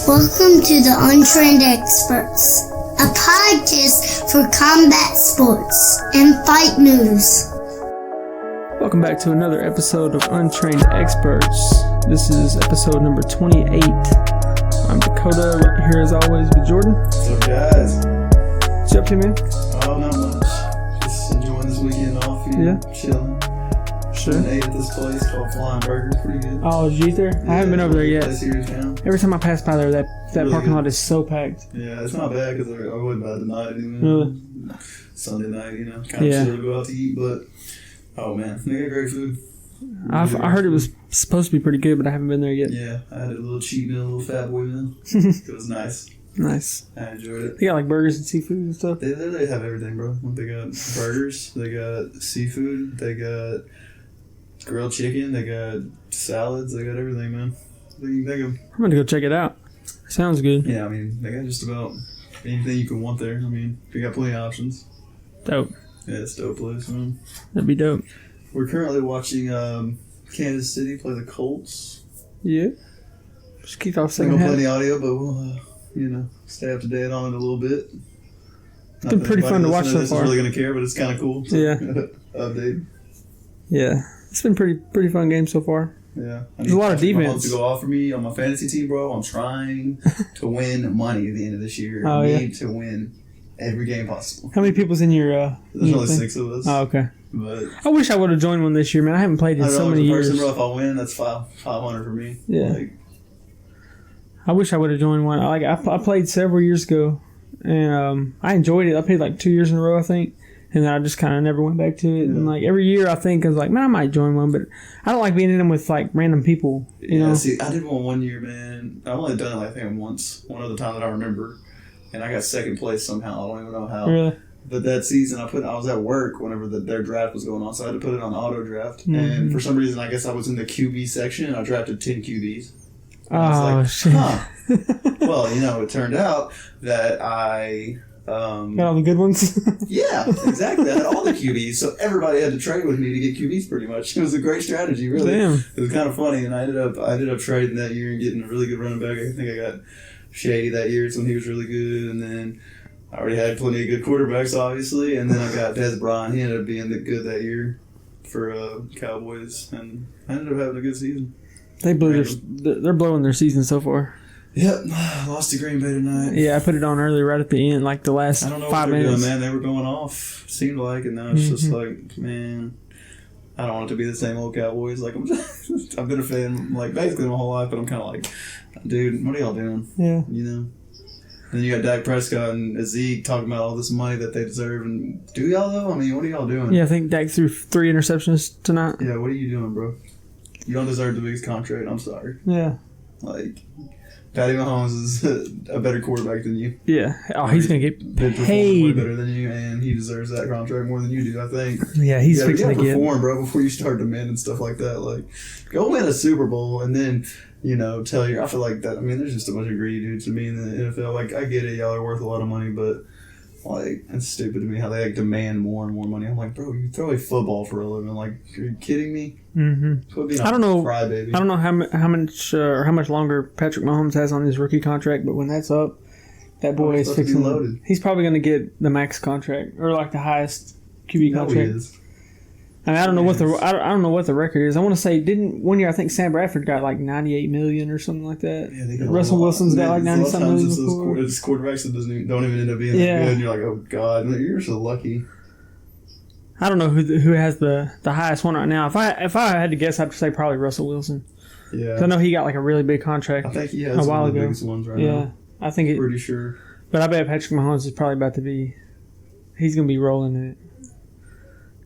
Welcome to the Untrained Experts, a podcast for combat sports and fight news. Welcome back to another episode of Untrained Experts. This is episode number 28. I'm Dakota, right here as always with Jordan. What's up, guys? What you up to, man? Oh, not much. Just enjoying this weekend off, chilling. Sure. I ate at this place called Flying Burger. Pretty good. Oh, did you eat there? Yeah, I haven't been over there yet. Every time I pass by there, that really parking good. lot is so packed. Yeah, it's not bad because I wasn't about the night anyway. Really? Sunday night, kind of chill to go out to eat, but oh man, they got great food. I heard it was supposed to be pretty good, but I haven't been there yet. Yeah, I had a little cheat meal, a little fat boy meal. It was nice. Nice. I enjoyed it. They got like burgers and seafood and stuff. They literally have everything, bro. They got burgers, they got seafood, they got grilled chicken, they got salads, they got everything, man. I'm going to go check it out. Sounds good. Yeah, I mean, they got just about anything you can want there. I mean, they got plenty of options. Dope. Yeah, it's a dope place, man. That'd be dope. We're currently watching Kansas City play the Colts. Yeah. Just kick off I'm second going to half. play the audio, but we'll, stay up to date on it a little bit. It's been pretty fun to watch so this far. This is really going to care, but it's kind of cool. So Yeah. Update. Yeah. It's been pretty fun game so far. Yeah. There's a lot of defense. To go off for me on my fantasy team, bro. I'm trying to win money at the end of this year. Oh, I need to win every game possible. How many people's in your There's your only thing? 6 of us. Oh, okay. But I wish I would have joined one this year, man. I haven't played in so many years. Person, bro, if I win, that's 500 for me. Yeah. I wish I would have joined one. I played several years ago, and I enjoyed it. I played like 2 years in a row, I think, and then I just kind of never went back to it. Yeah. And like every year, I think I was like, man, I might join one, but I don't like being in them with like random people. You know? See, I did one year, man. I've only done it, I think, once. One other time that I remember, and I got second place somehow. I don't even know how. Really? But that season, I was at work whenever their draft was going on, so I had to put it on auto draft. Mm-hmm. And for some reason, I guess I was in the QB section, and I drafted 10 QBs. And I was like, shit. Well, it turned out that I got all the good ones. Yeah, exactly. I had all the QBs, so everybody had to trade with me to get QBs. Pretty much, it was a great strategy. Really, Damn. It was kind of funny, and I ended up trading that year and getting a really good running back. I think I got Shady that year, so he was really good, and then I already had plenty of good quarterbacks, obviously, and then I got Des Bryant. He ended up being good that year for Cowboys, and I ended up having a good season. They're blowing their season so far. Yep, lost to Green Bay tonight. Yeah, I put it on early, right at the end, like the last 5 minutes. I don't know what they're doing, man. They were going off, seemed like, and now it's just like, man, I don't want it to be the same old Cowboys. Like, I've been a fan, like, basically my whole life, but I'm kind of like, dude, what are y'all doing? Yeah. And you got Dak Prescott and Zeke talking about all this money that they deserve, and do y'all, though? I mean, what are y'all doing? Yeah, I think Dak threw 3 interceptions tonight. Yeah, what are you doing, bro? You don't deserve the biggest contract. I'm sorry. Yeah. Like, Patty Mahomes is a better quarterback than you. Yeah. Oh, he's going to get paid. Way better than you, and he deserves that contract more than you do, I think. Yeah, he's fixing to get. Perform, bro, before you start demanding stuff like that. Like, go win a Super Bowl and then, tell you. I feel like that. I mean, there's just a bunch of greedy dudes to me in the NFL. Like, I get it. Y'all are worth a lot of money, but, like, it's stupid to me how they, demand more and more money. I'm like, bro, you throw a football for a living. Like, are you kidding me? Mm-hmm. I don't know. Crybaby. I don't know how much longer Patrick Mahomes has on his rookie contract, but when that's up, that boy is fixing loaded. He's probably going to get the max contract or like the highest QB contract. He is. I mean, I don't know what the record is. I want to say didn't one year I think Sam Bradford got like $98 million or something like that. Yeah, Russell Wilson's got like $90 million before. It's quarterbacks that don't even end up being that good. And you're like, oh god, you're so lucky. I don't know who has the highest one right now. If I had to guess, I'd say probably Russell Wilson. Yeah, 'cause I know he got like a really big contract. I think he has a while one of the ago. biggest ones right now. Yeah, I think it. Pretty sure. But I bet Patrick Mahomes is probably about to be. He's gonna be rolling in it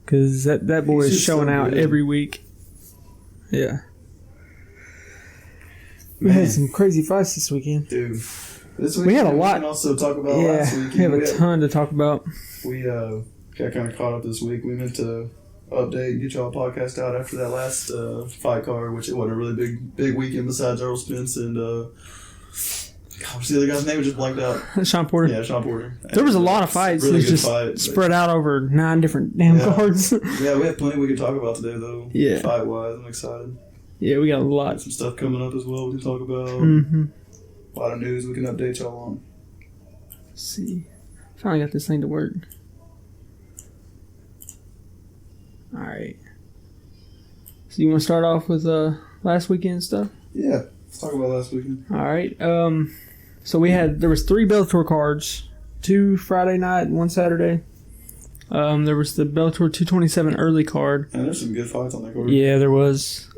because that boy is showing so out every week. Yeah. We had some crazy fights this weekend, dude. This weekend, we had a lot. We can also talk about last weekend. We have a ton to talk about. We got kind of caught up this week. We meant to update and get y'all a podcast out after that last fight card, which it wasn't a really big weekend besides Earl Spence and what's the other guy's name? It just blanked out. Sean Porter. Yeah, Sean Porter. There was a lot of fights. Really it was just fight, spread out over 9 different damn cards. Yeah, we have plenty we can talk about today, though. Yeah. Fight-wise, I'm excited. Yeah, we got a lot. Some stuff coming up as well we can talk about. Mm-hmm. a lot of news we can update y'all on. Let's see. Finally got this thing to work. All right. So you want to start off with last weekend stuff? Yeah, let's talk about last weekend. All right. So there was 3 Bellator cards, 2 Friday night and 1 Saturday. There was the Bellator 227 early card. And there's some good fights on that card. Yeah, there was.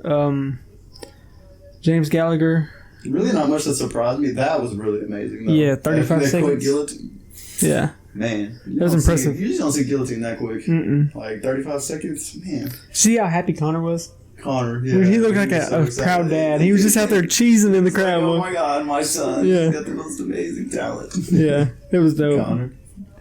James Gallagher. Really not much that surprised me. That was really amazing, though. Yeah, 35 that seconds. quick guillotine. Yeah. Man. That was impressive. You just don't see guillotine that quick. Mm-mm. Like 35 seconds? Man. See how happy Connor was? Connor, yeah. He looked like a proud dad. He was just out there cheesing in the crowd. Like, oh my God, my son. Yeah. He's got the most amazing talent. Yeah, it was dope. Connor.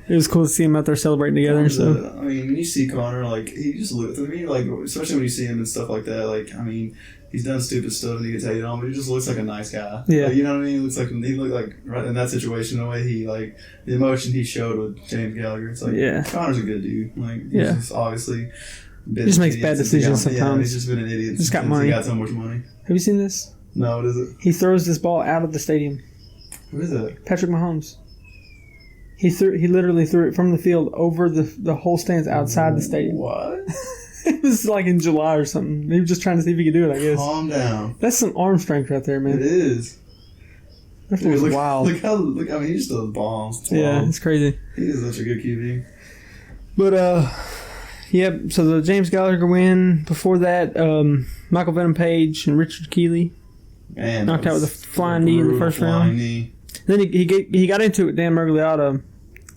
It was cool to see him out there celebrating together and stuff. I mean, when you see Connor, like, he just looks, I mean, like, especially when you see him and stuff like that, like, I mean, he's done stupid stuff and he gets hated on, but he just looks like a nice guy. Yeah. Like, you know what I mean? He looked like, right in that situation, the way he, like, the emotion he showed with James Gallagher, it's like, Yeah. Connor's a good dude. Like, he's Yeah. just obviously been He just an makes idiot bad since he decisions got- Yeah, sometimes. he's just been an idiot. Just got since money. He got so much money. Have you seen this? No, what is it? He throws this ball out of the stadium. Who is that? Patrick Mahomes. He literally threw it from the field over the whole stands outside the stadium. What? It was like in July or something. He was just trying to see if he could do it, I guess. Calm down. That's some arm strength right there, It man. is. That was Look, wild. I mean, he just does bombs. It's Yeah, wild. it's crazy. He is such a good QB. But, yep, so the James Gallagher win. Before that, Michael Venom Page and Richard Keeley Man, knocked out with a flying knee in the first flying round. knee. Then he got into it with Dan Mergliotta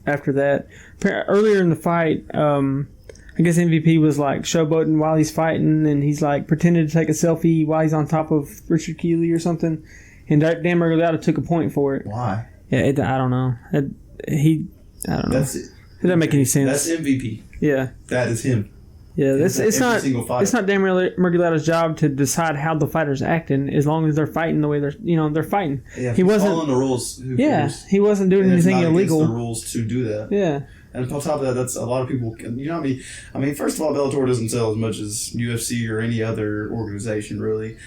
after that. Earlier in the fight, I guess MVP was like showboating while he's fighting, and he's like pretending to take a selfie while he's on top of Richard Keeley or something. And Dan Mergliotta took a point for it. Why? Yeah, I don't know. I don't know. That's it. It doesn't make any sense. That's MVP. Yeah. That is him. Yeah, it's Every not single fight. it's not Dan Mergliotta's job to decide how the fighter's acting as long as they're fighting the way they're fighting. Yeah, if he he's wasn't following the rules. Who Yeah, cares? he wasn't doing And it's anything not illegal. against the rules to do that. Yeah. And on top of that, that's a lot of people. You know what I mean? I mean, first of all, Bellator doesn't sell as much as UFC or any other organization, really.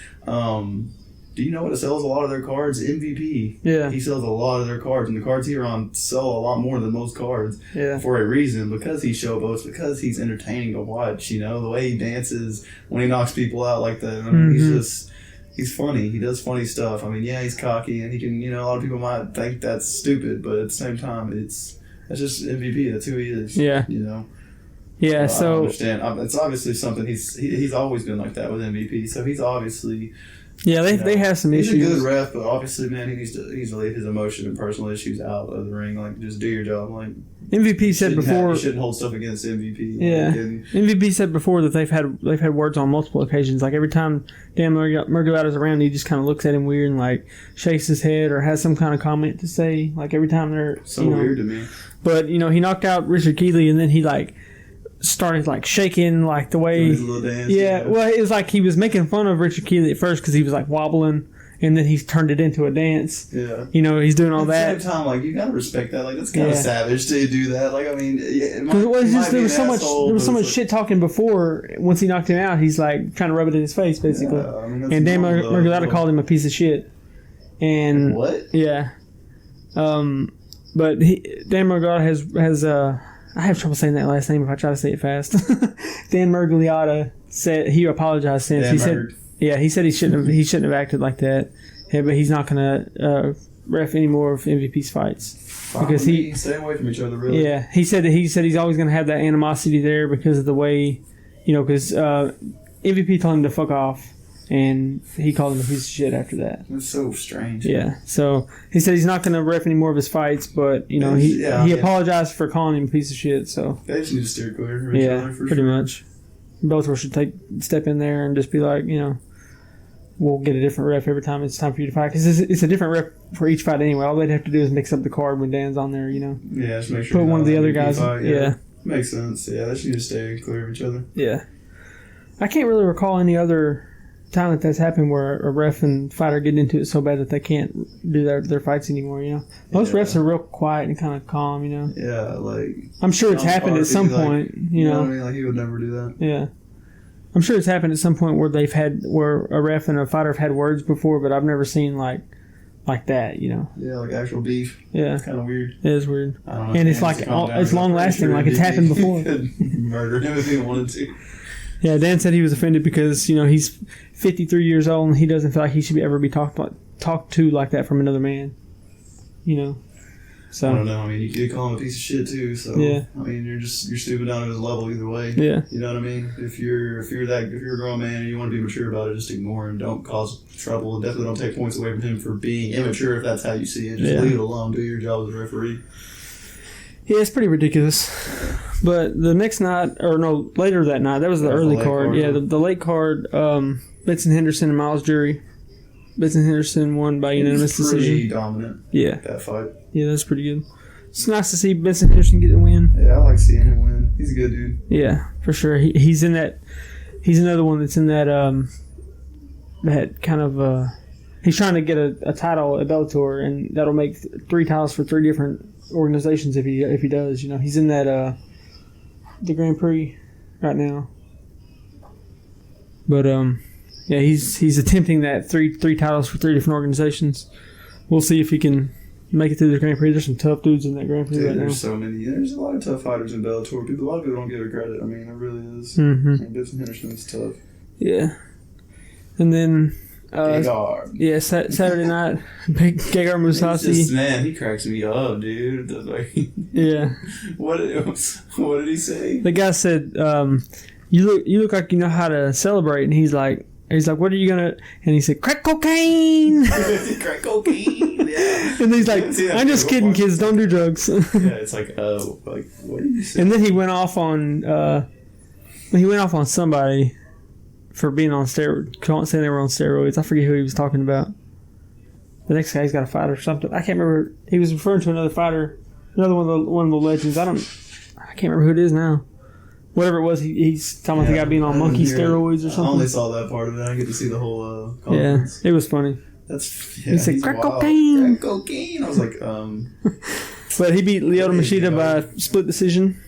Do you know what sells a lot of their cards? MVP. Yeah. He sells a lot of their cards, and the cards here on sell a lot more than most cards. Yeah. For a reason, because he showboats, because he's entertaining to watch. You know, the way he dances when he knocks people out like that. I mean, he's funny. He does funny stuff. I mean, yeah, he's cocky, and he can. You know, a lot of people might think that's stupid, but at the same time, that's just MVP. That's who he is. Yeah. You know. Yeah, I so understand. It's obviously something he's always been like that with MVP. So he's obviously. yeah, they have some He's issues. a good ref, but obviously, man, he needs to leave his emotion and personal issues out of the ring. Like, just do your job. Like, MVP said before. you shouldn't hold stuff against MVP. Yeah, Like, and MVP said before that they've had words on multiple occasions. Like every time Dan Mergliotta's around, he just kind of looks at him weird and like shakes his head or has some kind of comment to say. Like every time they're so weird to me. But he knocked out Richard Keeley and then he like started like shaking like the way. Doing his little dance. Yeah, well, it was like he was making fun of Richard Keeley at first because he was like wobbling, and then he's turned it into a dance. Yeah. He's doing all At that. the same time, like, you gotta respect that. Like, that's kind of Yeah. savage to do that. Like, I mean, yeah, Because it was just there was so much shit talking before. Once he knocked him out, he's like trying to rub it in his face, basically. Yeah, I mean, that's and Dan normal, though. Mergliotta called him a piece of shit. And What? yeah, but Dan Mergliotta has I have trouble saying that last name if I try to say it fast. Dan Mergliotta said he apologized since. Dan He said, Merg. yeah, he said he shouldn't have acted like that. Yeah, but he's not gonna ref any more of MVP's fights because he stay away from each other. Really. yeah he said he's always gonna have that animosity there because of the way because MVP told him to fuck off. And he called him a piece of shit after that. That's so strange. Yeah. So he said he's not going to ref any more of his fights, but he apologized for calling him a piece of shit. So They just need to steer clear of each other for pretty sure. much. Bellator should step in there and just be like, we'll get a different ref every time it's time for you to fight because it's a different ref for each fight anyway. All they'd have to do is mix up the card when Dan's on there. Yeah, just make sure. Put one of the other guys. Fight, Yeah. Makes sense. Yeah, they should just stay clear of each other. Yeah. I can't really recall any other time that's happened where a ref and fighter get into it so bad that they can't do their fights anymore. Most refs are real quiet and kind of calm. Yeah, like I'm sure it's happened at some point. You know what I mean? Like he would never do that. Yeah, I'm sure it's happened at some point where a ref and a fighter have had words before, but I've never seen like like that, you know. Yeah, like actual beef. Yeah. It's kind of weird. It is weird. I don't know. And it's like, it's long lasting, like it's happened before. Could murder him if he wanted to. Yeah, Dan said he was offended because, you know, he's 53 years old and he doesn't feel like he should ever be talked to like that from another man. You know? So I don't know. I mean, you could call him a piece of shit too. So yeah. I mean, you're stupid down to his level either way. Yeah. You know what I mean? If you're a grown man and you want to be mature about it, just ignore him. Don't cause trouble. Definitely don't take points away from him for being immature if that's how you see it. Just leave it alone. Do your job as a referee. Yeah, it's pretty ridiculous. But the next night, or no, later that night, that was the early card. Yeah, the late card, Benson Henderson and Miles Jury. Benson Henderson won by unanimous decision. Pretty dominant. Yeah. That fight. Yeah, that's pretty good. It's nice to see Benson Henderson get the win. Yeah, I like seeing him win. He's a good dude. Yeah, for sure. He's in that. He's another one that's in that. That kind of. He's trying to get a title at Bellator, and that'll make 3 titles for 3 different organizations if he does. You know, he's in that the Grand Prix right now. But yeah, he's attempting that three titles for 3 different organizations. We'll see if he can make it through the Grand Prix. There's some tough dudes in that Grand Prix right now. There's so many. There's a lot of tough fighters in Bellator. A lot of people don't give it credit. I mean, it really is. Mm-hmm. I mean, Benson Henderson's tough. Yeah, and then. Gegard. Yeah, Saturday night, Gegard Mousasi. Man, he cracks me up, dude. Yeah. What did he say? The guy said, "You look like you know how to celebrate," and he's like, "What are you gonna?" And he said, "Crack cocaine." Crack cocaine. Yeah. And he's like, "I'm just kidding, kids. Don't do drugs." Yeah, it's like, what did you say? And then he went off on somebody. For being on steroids, saying they were on steroids. I forget who he was talking about. The next guy's got a fight or something. I can't remember. He was referring to another fighter, another one of the legends. I can't remember who it is now. Whatever it was, he's talking about the guy being on monkey steroids or something. I only saw that part of it. I didn't get to see the whole conference. Yeah, it was funny. He said crack cocaine. Crack cocaine. I was like, But he beat Lyoto Machida by split decision.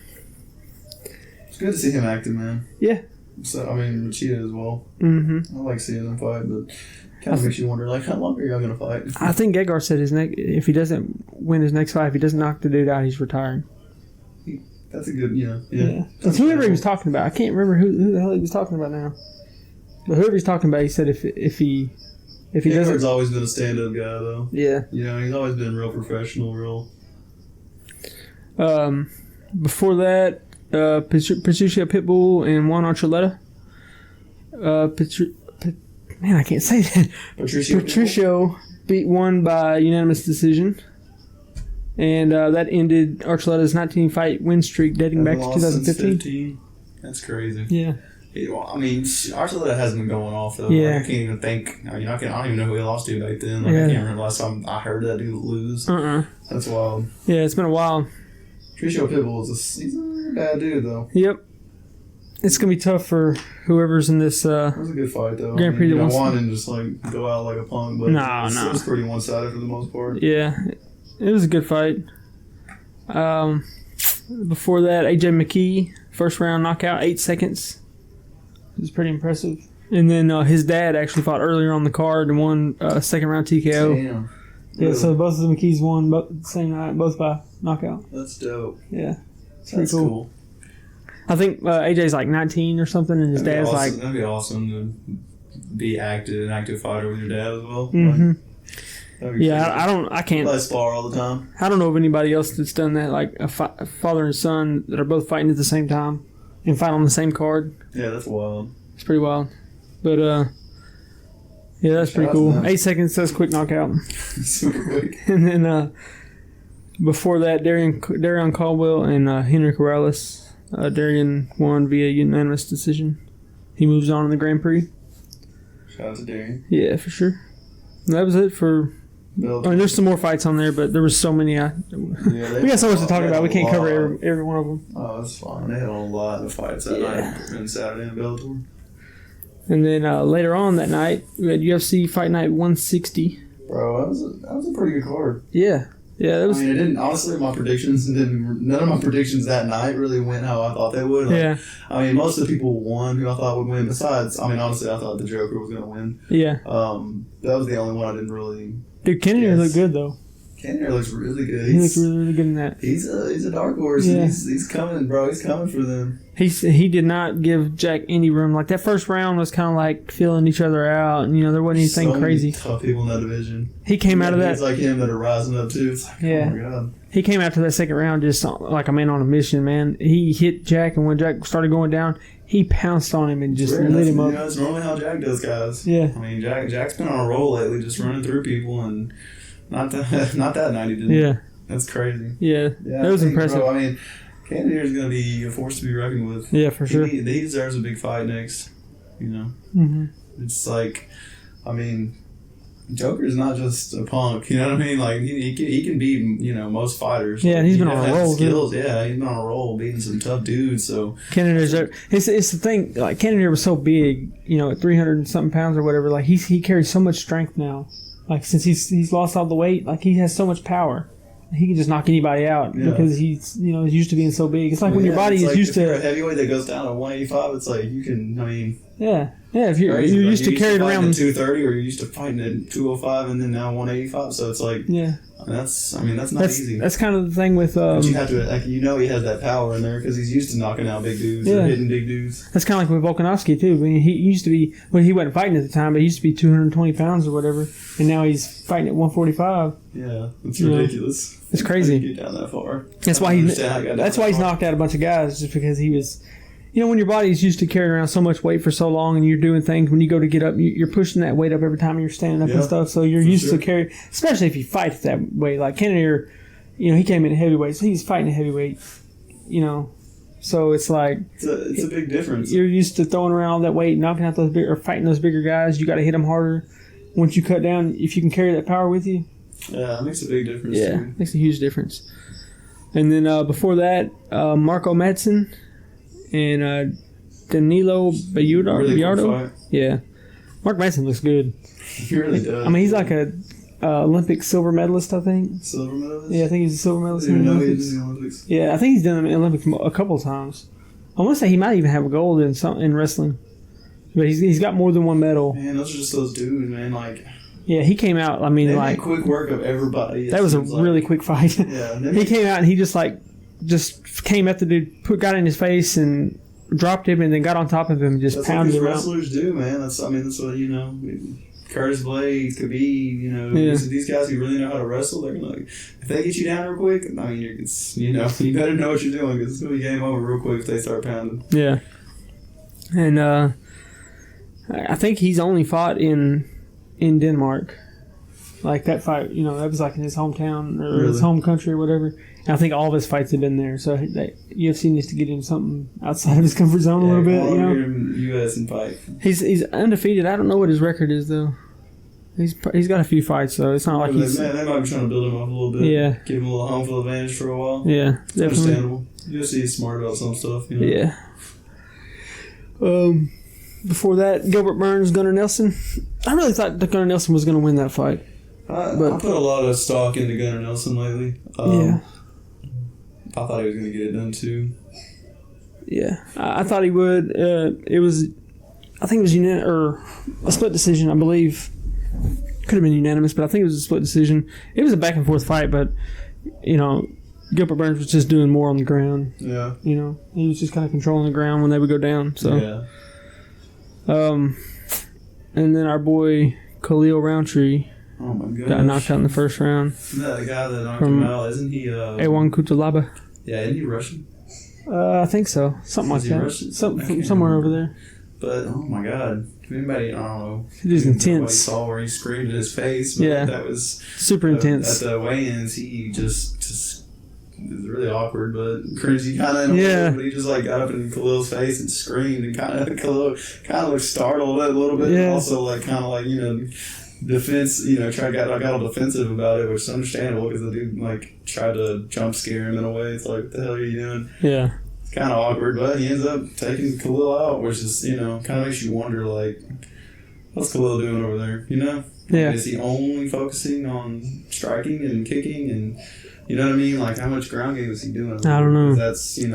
It's good to see him acting, man. Yeah. So I mean, Machida as well. Mm-hmm. I like seeing them fight, but kind of makes you wonder, like, how long are y'all gonna fight? I think Gegard said if he doesn't win his next fight, if he doesn't knock the dude out, he's retiring. That's a good, yeah. It's whoever he was talking about. I can't remember who the hell he was talking about now. But whoever he's talking about, he said if he doesn't. Gegard's always been a stand-up guy, though. Yeah. You know, he's always been real professional, Before that. Patricia Pitbull and Juan Archuleta. Man, I can't say that. Patricio beat Juan by unanimous decision. And that ended Archuleta's 19-fight win streak dating back to 2015. That's crazy. Yeah. I mean, Archuleta hasn't been going off, though. Yeah. Like, I can't even think. I mean, I don't even know who he lost to back then. Like, I can't remember the last time I heard that dude lose. That's wild. Yeah, it's been a while. Patricio Pitbull he's a bad dude, though. Yep. It's going to be tough for whoever's in this. It was a good fight, though. Grand Prix. I didn't just go out like a punk, but it was pretty one-sided for the most part. Yeah, it was a good fight. Before that, AJ McKee, first round knockout, 8 seconds. It was pretty impressive. And then his dad actually fought earlier on the card and won second round TKO. Damn. Yeah, really? So both of the McKees won the same night, both by knockout. That's dope. Yeah. That's cool. I think AJ's like 19 or something, and his dad's awesome. like... That'd be awesome to be an active fighher with your dad as well. Mm-hmm. Like, I can't... Play spar all the time. I don't know of anybody else that's done that, like a father and son that are both fighting at the same time and fight on the same card. Yeah, that's wild. It's pretty wild. But, yeah, that's pretty cool. 8 seconds, that's quick knockout. Super quick. And then before that, Darion Caldwell and Henry Corrales. Darion won via unanimous decision. He moves on in the Grand Prix. Shout out to Darion. Yeah, for sure. And that was it for... I mean, there's some more fights on there, but there was so many. We got so much to talk about. We can't cover every one of them. Oh, that's fine. They had a lot of fights that night and Saturday in Bellator. And then later on that night, we had UFC Fight Night 160. Bro, that was a pretty good card. Yeah, that was. I mean, it didn't. Honestly, none of my predictions that night really went how I thought they would. Like, yeah. I mean, most of the people won who I thought would win. Besides, I mean, honestly, I thought the Joker was going to win. Yeah. That was the only one I didn't really Dude, Kennedy looked good though. Cannonier looks really good. He looks really, really good in that. He's a dark horse. Yeah. He's coming, bro. He's coming for them. He did not give Jack any room. Like, that first round was kind of like feeling each other out. And, there wasn't anything crazy. Tough people in that division. He came out of that. It's like him that are rising up, too. It's like, oh, my God. He came after that second round just like a man on a mission, man. He hit Jack, and when Jack started going down, he pounced on him and just lit him up. That's normally how Jack does, guys. Yeah. I mean, Jack's been on a roll lately, just running through people, and not that night he didn't. Yeah. That's crazy. Yeah. That was impressive. Bro, I mean, Cannonier's going to be a force to be reckoned with. Yeah, for sure. He deserves a big fight next, Mm-hmm. It's like, I mean, Joker's not just a punk, you know what I mean? Like, he can beat, most fighters. Yeah, and he's been on a roll. Skills. Yeah, he's been on a roll, beating some tough dudes, so. Cannonier's it's the thing, like, Cannonier was so big, at 300 and something pounds or whatever, like, he carries so much strength now. Like, since he's lost all the weight, like, he has so much power. He can just knock anybody out because he's used to being so big. It's like when your body is used to. If you're a heavyweight that goes down to 185, it's like you can. I mean. Yeah. If you're used to carrying around at 230, or you're used to fighting at 205, and then now 185. So it's like. Yeah. That's not easy. That's kind of the thing with. But you have to, he has that power in there because he's used to knocking out big dudes or hitting big dudes. That's kind of like with Volkanovski too. I mean, he used to be he wasn't fighting at the time, but he used to be 220 pounds or whatever, and now he's fighting at 145. Yeah, it's ridiculous. It's crazy. Get down that far. That's why he's knocked out a bunch of guys, just because he was. When your body's used to carrying around so much weight for so long, and you're doing things, when you go to get up, you're pushing that weight up every time you're standing up and stuff. So you're used to carry, especially if you fight that way. Like Cannonier, he came in at heavyweight, so he's fighting at heavyweight. So it's like it's a big difference. You're used to throwing around all that weight, knocking out those or fighting those bigger guys. You got to hit them harder. Once you cut down, if you can carry that power with you. Yeah, it makes a big difference. Yeah, it makes a huge difference. And then before that, Marco Madsen and Danilo Bayardo. Yeah. Mark Madsen looks good. He really does. I mean, he's like a Olympic silver medalist, I think. Silver medalist? Yeah, I think he's a silver medalist in the Olympics. He's in the Olympics. Yeah, I think he's done the Olympics a couple of times. I want to say he might even have a gold in wrestling. But he's got more than one medal. Man, those are just those dudes, man. Like... Yeah, he came out, I mean, they like... quick work of everybody. That was a really quick fight. Yeah. He came out and he just came at the dude, got in his face and dropped him, and then got on top of him and just pounded him out. That's what these wrestlers do, man. That's what, Curtis Blade, Khabib, these guys who really know how to wrestle, they're going to, if they get you down real quick, I mean, you better know what you're doing, because it's going to be game over real quick if they start pounding. Yeah. And I think he's only fought in Denmark. Like that fight, that was like in his hometown or his home country or whatever. And I think all of his fights have been there. So UFC needs to get him something outside of his comfort zone a little bit. U.S. and fight. He's undefeated. I don't know what his record is though. He's got a few fights though. It's not like he's. Man, they might be trying to build him up a little bit. Yeah. Give him a little home field advantage for a while. Yeah, definitely. Understandable. UFC is smart about some stuff. Yeah. Before that, Gilbert Burns, Gunnar Nelson. I really thought that Gunnar Nelson was going to win that fight. I put a lot of stock into Gunnar Nelson lately. I thought he was going to get it done too. Yeah, I thought he would. I think it was a split decision, I believe. Could have been unanimous, but I think it was a split decision. It was a back and forth fight, but Gilbert Burns was just doing more on the ground. Yeah. He was just kind of controlling the ground when they would go down. So. Yeah. And then our boy Khalil Roundtree got knocked out in the first round. Isn't that the guy that knocked him out? Isn't he? Awan Kutalaba. Yeah, isn't he Russian? I think so. Something like that. Somewhere over there. But oh my God, anybody? I don't know. It is intense. Saw where he screamed in his face. But yeah, that was super intense. At the weigh-ins, he just it was really awkward, but cringy kind of. Yeah. But he just got up in Khalil's face and screamed, and Khalil kind of looked startled a little bit, yeah. And also defense. Got all defensive about it, which is understandable because the dude tried to jump scare him in a way. It's like, what the hell are you doing? Yeah. It's kind of awkward, but he ends up taking Khalil out, which is kind of makes you wonder what's Khalil doing over there? Yeah. Is he only focusing on striking and kicking and? You know what I mean? How much ground game is he doing? I don't know. That's, He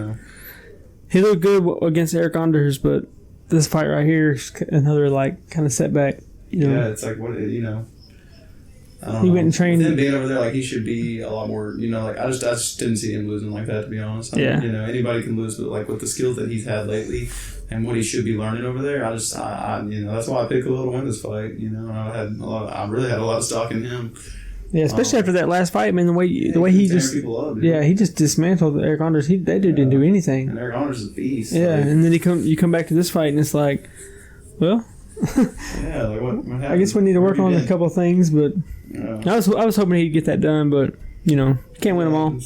looked good against Eric Anders, but this fight right here is another, kind of setback. Yeah, it's what, I don't He know. went and trained. With him being over there, like, he should be a lot more, like, I just didn't see him losing like that, to be honest. I mean, anybody can lose, but, like, with the skills that he's had lately and what he should be learning over there, I that's why I picked Khalil to win this fight, and I really had a lot of stock in him. Yeah, especially after that last fight, man. The way he just he just dismantled Eric Anders. That dude didn't do anything. And Eric Anders is a beast. Yeah, and then you come back to this fight and it's like, well, yeah, like what happened? I guess we need to work on a couple of things, but I was hoping he'd get that done, but can't win them all.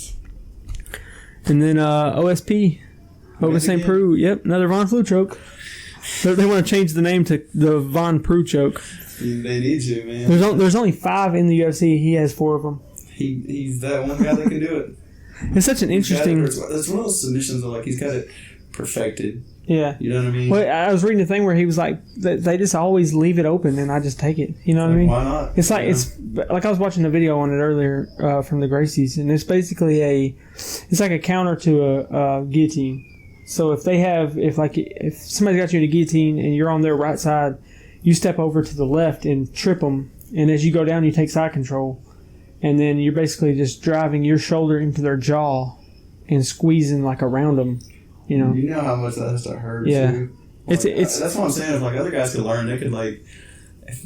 And then OSP, Over St. Preux. Yep, another Von Flue choke. They want to change the name to the Von Preux choke. They need to, man. There's only 5 in the UFC. He has 4 of them. He's that one guy that can do it. It's such an interesting. It's one of those submissions that, like, he's got it perfected. Yeah. You know what I mean? Well, I was reading a thing where he was like, they just always leave it open and I just take it. You know what I mean? Why not? It's like, it's like I was watching a video on it earlier from the Gracies, and it's basically it's like a counter to a guillotine. So if somebody's got you in a guillotine and you're on their right side, you step over to the left and trip them, and as you go down, you take side control, and then you're basically just driving your shoulder into their jaw and squeezing like around them. You know how much that has to hurt. Yeah, too. Like, it's that's what I'm saying. If, like, other guys could learn, they could, like,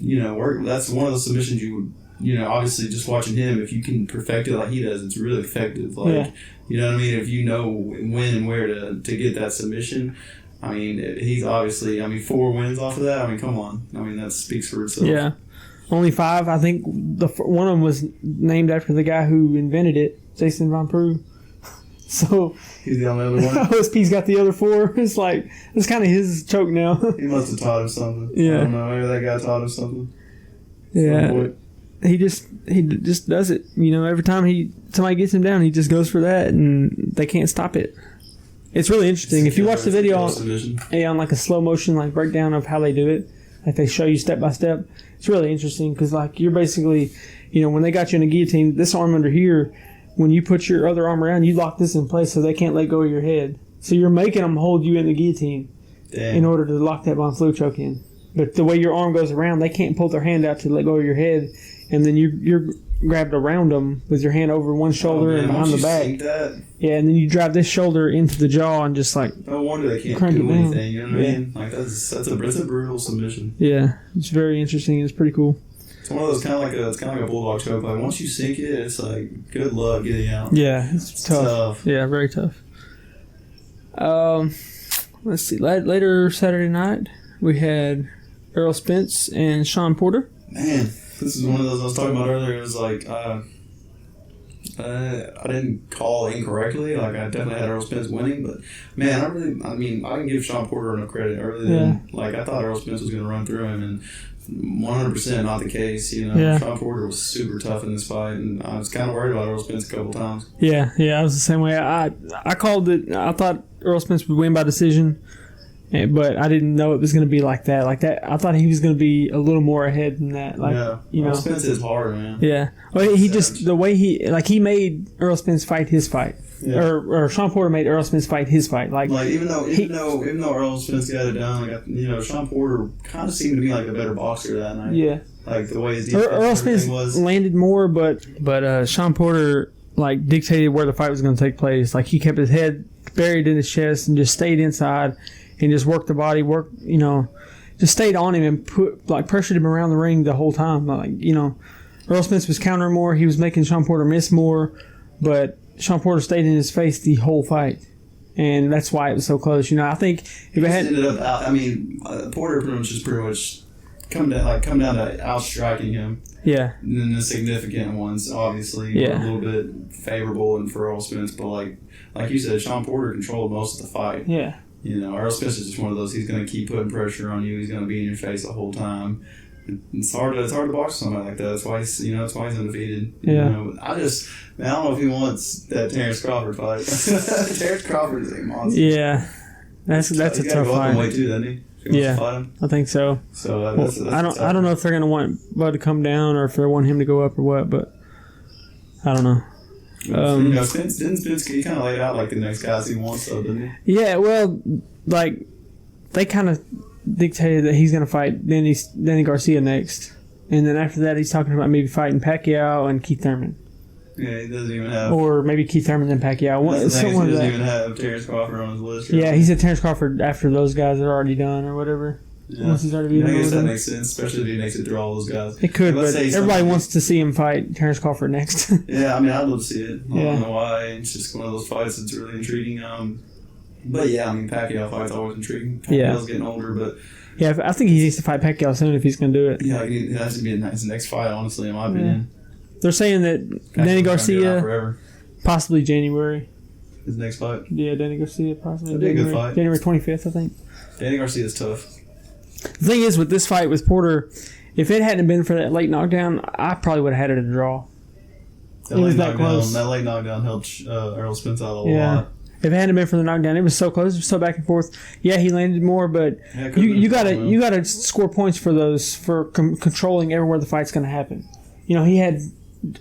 work. That's one of the submissions you would, obviously just watching him. If you can perfect it like he does, it's really effective. Like, you know what I mean? If you know when and where to get that submission. I mean, he's obviously, 4 wins off of that. I mean, come on. I mean, that speaks for itself. Yeah. Only 5. I think one of them was named after the guy who invented it, Jason Von Preux. So he's the only other one. OSP's got the other 4. It's like, it's kind of his choke now. He must have taught him something. Yeah. I don't know. Maybe that guy taught him something. Yeah. He just does it. Every time somebody gets him down, he just goes for that, and they can't stop it. It's really interesting. If you watch the video on like a slow motion like breakdown of how they do it, like they show you step by step, it's really interesting because, like, you're basically, when they got you in a guillotine, this arm under here, when you put your other arm around, you lock this in place so they can't let go of your head. So you're making them hold you in the guillotine in order to lock that Von Flue choke in. But the way your arm goes around, they can't pull their hand out to let go of your head, and then you're grabbed around them with your hand over one shoulder and behind the back. Yeah, and then you drive this shoulder into the jaw and just like. No wonder they can't do anything. You know what I mean? Like that's a brutal submission. Yeah, it's very interesting. It's pretty cool. It's one of those kind of like a bulldog choke. Like once you sink it, it's like good luck getting out. Yeah, it's tough. Yeah, very tough. Let's see. Later Saturday night, we had Errol Spence and Sean Porter. Man, this is one of those I was talking about earlier. It was like I didn't call incorrectly. Like I definitely had Errol Spence winning, but man, I didn't give Sean Porter enough credit early. Then. Like I thought Errol Spence was going to run through him, and 100% not the case. Sean Porter was super tough in this fight, and I was kind of worried about Errol Spence a couple times. Yeah, I was the same way. I called it. I thought Errol Spence would win by decision. But I didn't know it was going to be like that. I thought he was going to be a little more ahead than that. Errol Spence is hard, man. Yeah. Well, the way he made Errol Spence fight his fight, or Sean Porter made Errol Spence fight his fight. Like even though Errol Spence got it done, Sean Porter kind of seemed to be like a better boxer that night. Yeah. Like the way his defense Errol Spence was landed more, but Sean Porter like dictated where the fight was going to take place. Like he kept his head buried in his chest and just stayed inside. And just worked the body, just stayed on him and pressured him around the ring the whole time. Errol Spence was countering more. He was making Sean Porter miss more, but Sean Porter stayed in his face the whole fight, and that's why it was so close. I think if it had ended up out. Porter pretty much come down to outstriking him. Yeah. And then the significant ones, obviously, were a little bit favorable and for Errol Spence, but like you said, Sean Porter controlled most of the fight. Yeah. Errol Spence is just one of those. He's going to keep putting pressure on you. He's going to be in your face the whole time. It's hard to box somebody like that. That's why he's undefeated. Yeah. I don't know if he wants that Terrence Crawford fight. Terrence Crawford is a monster. Yeah, that's a tough fight. Way too, doesn't he? Yeah, I think so. So that's I don't know if they're going to want Bud to come down or if they want him to go up or what, but I don't know. Spence he kind of laid out like the next guys he wants, though, didn't he? Yeah, well, like they kind of dictated that he's going to fight Danny Garcia next, and then after that, he's talking about maybe fighting Pacquiao and Keith Thurman. Yeah, he doesn't even have. Or maybe Keith Thurman then Pacquiao. That's the thing, he doesn't even have Terrence Crawford on his list. Yeah, he said Terrence Crawford after those guys are already done or whatever. Yeah. Once he's already beaten I guess that them. makes sense, especially if he makes it through all those guys. It could, but everybody somebody wants to see him fight Terrence Crawford next. Yeah, I mean, I'd love to see it. I don't know why. It's just one of those fights that's really intriguing. But yeah, I mean, Pacquiao fight's always intriguing. Pacquiao's getting older, but yeah, I think he needs to fight Pacquiao soon if he's going to do it. Yeah, it has to be his next fight, honestly, in my opinion. They're saying that Danny Garcia, possibly January. His next fight? Yeah, Danny Garcia, possibly. That'd be a good fight. January 25th, I think. Danny Garcia's tough. The thing is, with this fight with Porter, if it hadn't been for that late knockdown, I probably would have had it a draw. That late knockdown helped Errol Spence out a lot. If it hadn't been for the knockdown, it was so close, it was so back and forth. Yeah, he landed more, but you gotta score points for those for controlling everywhere the fight's going to happen. You know, he had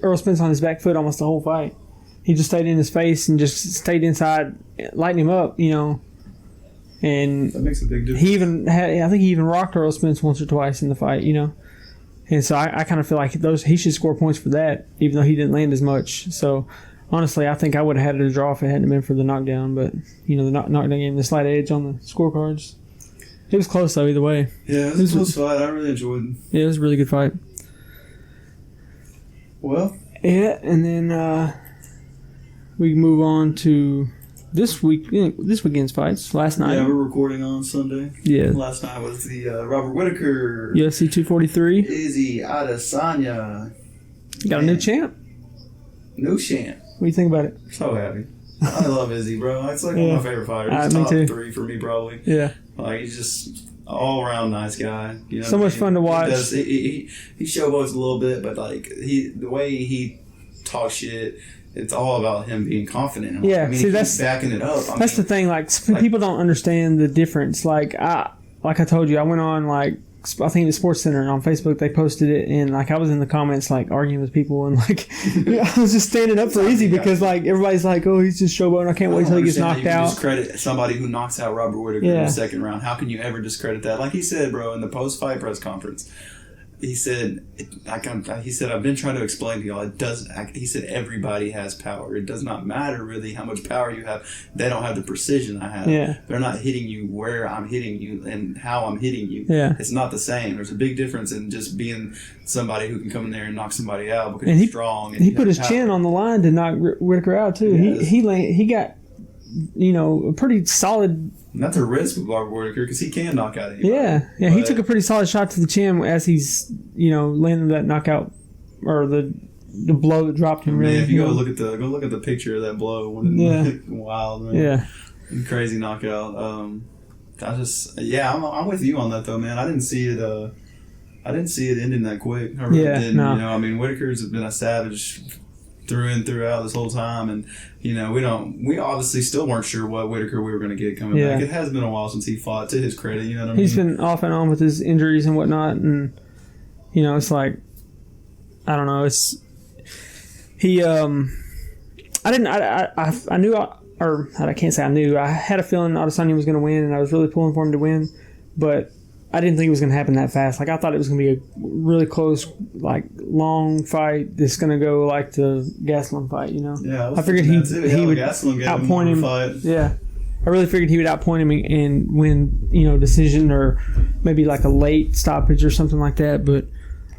Errol Spence on his back foot almost the whole fight. He just stayed in his face and just stayed inside, lighting him up. You know, and that makes a big difference. I think he even rocked Errol Spence once or twice in the fight. You know, and so I kind of feel like he should score points for that, even though he didn't land as much. So. Honestly, I think I would have had it a draw if it hadn't been for the knockdown. But, you know, the knockdown game, the slight edge on the scorecards. It was close, though, either way. Yeah, it was a close fight. I really enjoyed it. Yeah, it was a really good fight. Well. Yeah, and then we can move on to this weekend's fights. Last night. Yeah, we're recording on Sunday. Yeah. Last night was the Robert Whittaker. UFC 243. Izzy Adesanya. Got a new champ. New champ. What do you think about it? So happy. I love Izzy, bro. It's like one of my favorite fighters. He's top 3 for me, probably. Yeah. Like, he's just all around nice guy. You know so much fun to watch. He showboats a little bit, but like the way he talks shit, it's all about him being confident. Yeah. I mean, see, that's backing it up. That's the thing. Like, people don't understand the difference. Like I told you, I went on I think the Sports Center on Facebook, they posted it, and like I was in the comments like arguing with people, and like I was just standing up for Izzy because like everybody's like, oh, he's just showboating. I can't wait till he gets knocked out. Discredit somebody who knocks out Robert Whittaker in the second round. How can you ever discredit that? Like he said, bro, in the post-fight press conference, he said, I've been trying to explain to y'all, he said, everybody has power. It does not matter really how much power you have. They don't have the precision I have. Yeah. They're not hitting you where I'm hitting you and how I'm hitting you. Yeah. It's not the same. There's a big difference in just being somebody who can come in there and knock somebody out because he's strong. And he put his chin on the line to knock Whittaker out too. Yes. He got, you know, a pretty solid. And that's a risk with Robert Whittaker because he can knock out anybody. Yeah. He took a pretty solid shot to the chin as he's, you know, landing that knockout or the blow that dropped him. Man, if you go look at the picture of that blow, wild, man. Yeah, crazy knockout. I'm with you on that though, man. I didn't see it ending that quick. I really didn't. No. You know, I mean, Whittaker's been a savage through and throughout this whole time, and you know, we obviously still weren't sure what Whittaker we were going to get coming back. It has been a while since he fought, to his credit. You know what I mean? He's been off and on with his injuries and whatnot, and you know, it's like, I don't know, it's he. I knew, or I can't say I knew. I had a feeling Adesanya was going to win, and I was really pulling for him to win, but I didn't think it was going to happen that fast. Like, I thought it was going to be a really close, like, long fight that's going to go like the Gastelum fight, you know? Yeah, I figured he would outpoint him. Fight. Yeah. I really figured he would outpoint him and win, you know, decision or maybe like a late stoppage or something like that, but...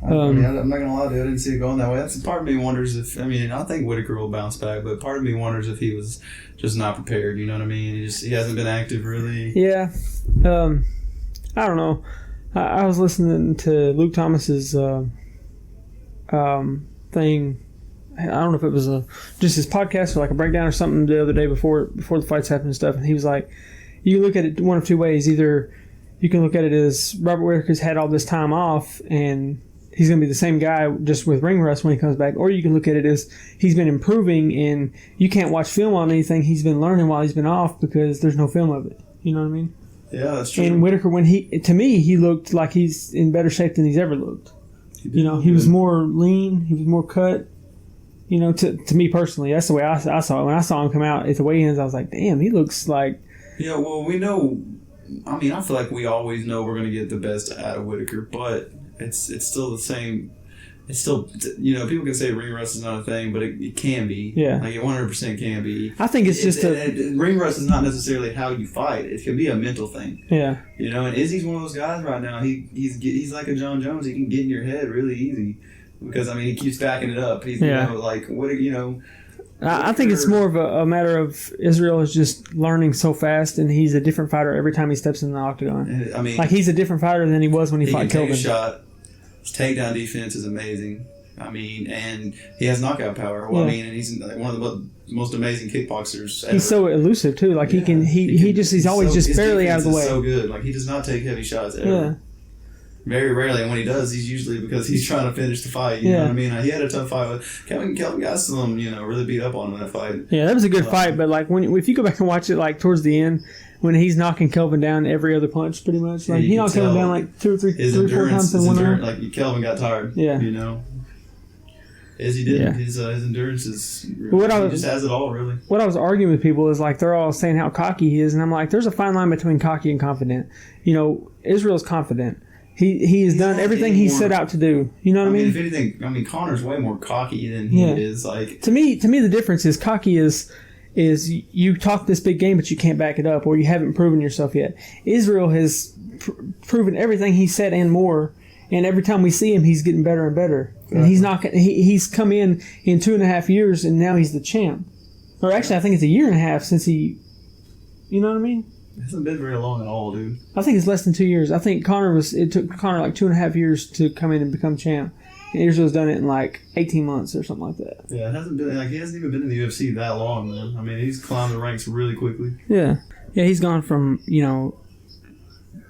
I'm not going to lie to you, I didn't see it going that way. That's part of me wonders if... I mean, I think Whittaker will bounce back, but part of me wonders if he was just not prepared, you know what I mean? He hasn't been active, really. Yeah. I don't know. I was listening to Luke Thomas's thing. I don't know if it was just his podcast or like a breakdown or something the other day before the fights happened and stuff. And he was like, you can look at it one of two ways. Either you can look at it as Robert Whittaker's had all this time off and he's going to be the same guy just with ring rust when he comes back. Or you can look at it as he's been improving and you can't watch film on anything he's been learning while he's been off because there's no film of it. You know what I mean? Yeah, that's true. And Whittaker, to me, he looked like he's in better shape than he's ever looked. He was more lean. He was more cut. You know, to me personally, that's the way I saw it. When I saw him come out at the weigh-ins, I was like, damn, he looks like... Yeah, well, we know... I mean, I feel like we always know we're going to get the best out of Whittaker, but it's still the same. It's still, you know, people can say ring rust is not a thing, but it can be. Yeah. Like, it 100% can be. I think it's just ring rust is not necessarily how you fight. It can be a mental thing. Yeah. You know, and Izzy's one of those guys right now. He's like a John Jones. He can get in your head really easy because, I mean, he keeps backing it up. He's, you know, like, what are, you know. I think it's more of a matter of Israel is just learning so fast, and he's a different fighter every time he steps in the octagon. I mean, like, he's a different fighter than he was when he fought Kelvin. He can take a shot. His takedown defense is amazing. I mean, and he has knockout power. Well, I mean, and he's like one of the most amazing kickboxers ever. He's so elusive too. Like he's always just barely out of the way. So good. Like, he does not take heavy shots ever. Yeah. Very rarely, and when he does, he's usually because he's trying to finish the fight. You know what I mean? He had a tough fight with Kelvin got some, you know, really beat up on him in that fight. Yeah, that was a good fight. But like if you go back and watch it, like towards the end, when he's knocking Kelvin down every other punch, pretty much, like he knocked Kelvin down like two or three, 4 times in 1 hour. Like Kelvin got tired. Yeah, you know. As he did, his endurance is. He just has it all, really. What I was arguing with people is like they're all saying how cocky he is, and I'm like, there's a fine line between cocky and confident. You know, Israel's confident. He's done everything he set out to do. You know what I mean? If anything, I mean, Connor's way more cocky than he is. Like, to me, the difference is cocky is you talk this big game, but you can't back it up, or you haven't proven yourself yet. Israel has proven everything he said and more, and every time we see him, he's getting better and better. And he's not. He's come in 2.5 years, and now he's the champ. Or actually, I think it's 1.5 years since he. You know what I mean? It hasn't been very long at all, dude. I think it's less than 2 years. I think it took Connor like 2.5 years to come in and become champ. And Israel's done it in like 18 months or something like that. Yeah, it hasn't been like he hasn't even been in the UFC that long, man. I mean, he's climbed the ranks really quickly. Yeah, he's gone from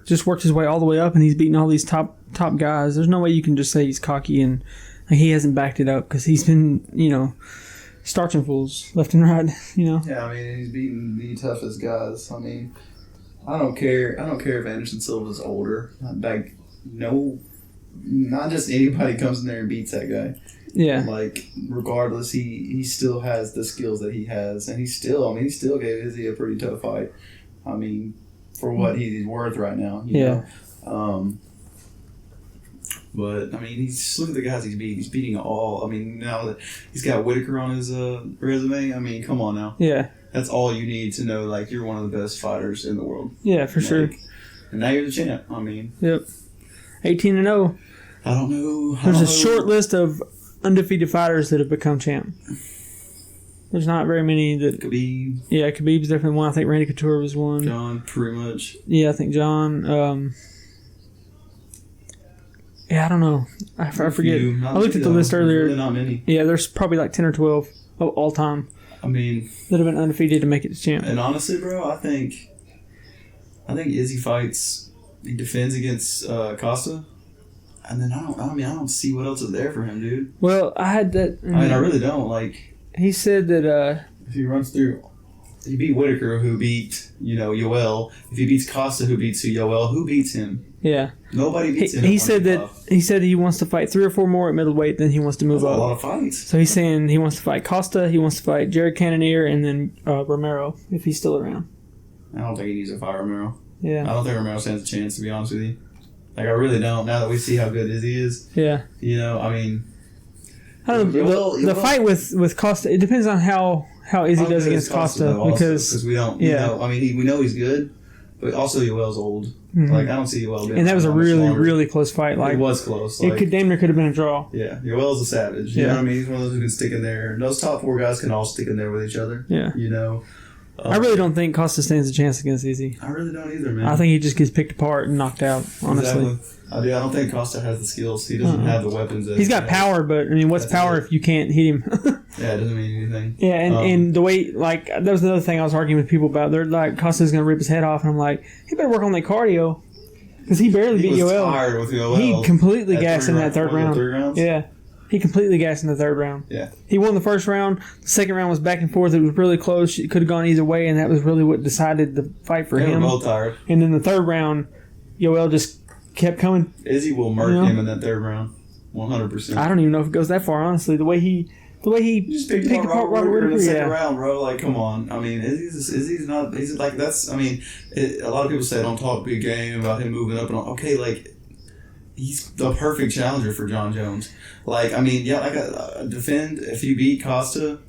just worked his way all the way up, and he's beaten all these top guys. There's no way you can just say he's cocky and like, he hasn't backed it up because he's been starching fools left and right. Yeah, I mean, he's beaten the toughest guys. I mean, I don't care if Anderson Silva's older. Not just anybody comes in there and beats that guy. Yeah. Like, regardless, he still has the skills that he has, and he still gave Izzy a pretty tough fight. I mean, for what he's worth right now. You know? But I mean, just look at the guys he's beating. He's beating all. I mean, now that he's got Whitaker on his resume. I mean, come on now. Yeah. That's all you need to know. Like, you're one of the best fighters in the world. Yeah, for sure. And now you're the champ. I mean. Yep. 18-0. I don't know. There's a short list of undefeated fighters that have become champ. There's not very many that. Khabib. Yeah, Khabib's definitely one. I think Randy Couture was one. John, pretty much. Yeah, I think John. Yeah, I don't know. I forget. I looked at the list earlier. Really not many. Yeah, there's probably like 10 or 12 of all time. I mean, that have been undefeated to make it to champ. And honestly, bro, I think Izzy fights. He defends against Costa, and then I don't see what else is there for him, dude. Well, I had that. I really don't. Like, he said that if he runs through. He beat Whitaker, who beat, Yoel. If he beats Costa, who beats Yoel, who beats him? Yeah. Nobody beats him. He said he wants to fight 3 or 4 more at middleweight, then he wants to move up. A lot of fights. So he's saying he wants to fight Costa, he wants to fight Jared Cannonier, and then Romero, if he's still around. I don't think he needs to fight Romero. Yeah. I don't think Romero stands a chance, to be honest with you. Like, I really don't, now that we see how good Izzy is. Yeah. I mean... I don't know. The fight with Costa, it depends on how Izzy does against Costa. Because we don't, I mean, we know he's good, but also Yoel's old. Mm-hmm. Like, I don't see Yoel being. And that was a really close fight. Like, it was close. It could damn near could have been a draw. Yeah, Yoel's a savage. You know what I mean? He's one of those who can stick in there. And those top 4 guys can all stick in there with each other. Yeah. I really don't think Costa stands a chance against Izzy. I really don't either, man. I think he just gets picked apart and knocked out, honestly. Exactly. I don't think Costa has the skills. He doesn't have the weapons. He's got power, but, I mean, what's power if you can't hit him? Yeah, it doesn't mean anything. Yeah, and the way, like, that was another thing I was arguing with people about. They're like, Costa's going to rip his head off, and I'm like, he better work on that cardio. Because he barely beat Yoel. He was tired with Yoel. He completely gassed in that third round. 3 rounds? Yeah. He completely gassed in the third round. Yeah. He won the first round. The second round was back and forth. It was really close. It could have gone either way, and that was really what decided the fight for him. They were both tired. And then the third round, Yoel just kept coming. Izzy will murk him in that third round. 100%. I don't even know if it goes that far, honestly. The way he just picked apart Robert Whitaker in the second round, bro. Like, come on. I mean, Izzy's not. He's like, that's. I mean, a lot of people say don't talk big game about him moving up and on. Okay, like, he's the perfect challenger for John Jones. Like, I mean, yeah, defend if he beat Costa,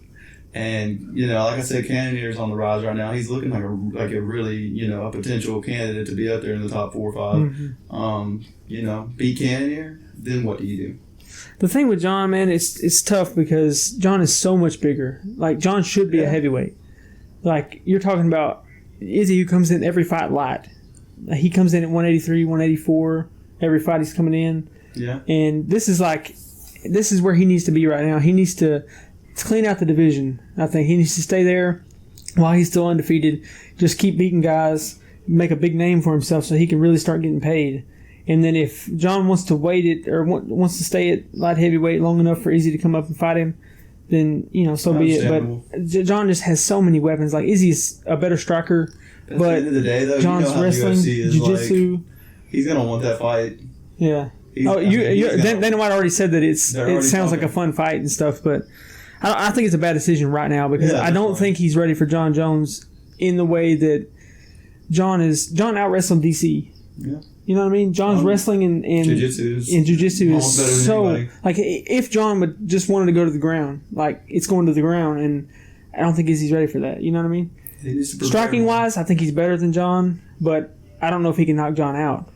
and like I said, Cannonier's on the rise right now. He's looking like a really a potential candidate to be up there in the top 4 or 5. Mm-hmm. Beat Cannonier, then what do you do? The thing with John, man, it's tough because John is so much bigger. Like, John should be a heavyweight. Like, you're talking about Izzy, who comes in every fight light. He comes in at 183, 184 every fight he's coming in. Yeah. And this is where he needs to be right now. He needs to clean out the division. I think he needs to stay there while he's still undefeated. Just keep beating guys, make a big name for himself so he can really start getting paid. And then if John wants to wait it or wants to stay at light heavyweight long enough for Izzy to come up and fight him, then so be it. But John just has so many weapons. Like, Izzy's a better striker, but at the end of the day, though, John's wrestling, jiu-jitsu. He's gonna want that fight. Yeah. Dana White already said that it sounds like a fun fight and stuff, but I think it's a bad decision right now because I don't think he's ready for John Jones in the way that John out-wrestled DC. Yeah. You know what I mean? John's wrestling and jiu-jitsu is so... Like, if John would just wanted to go to the ground, like, it's going to the ground, and I don't think Izzy's ready for that. You know what I mean? Striking-wise, I think he's better than John, but I don't know if he can knock John out.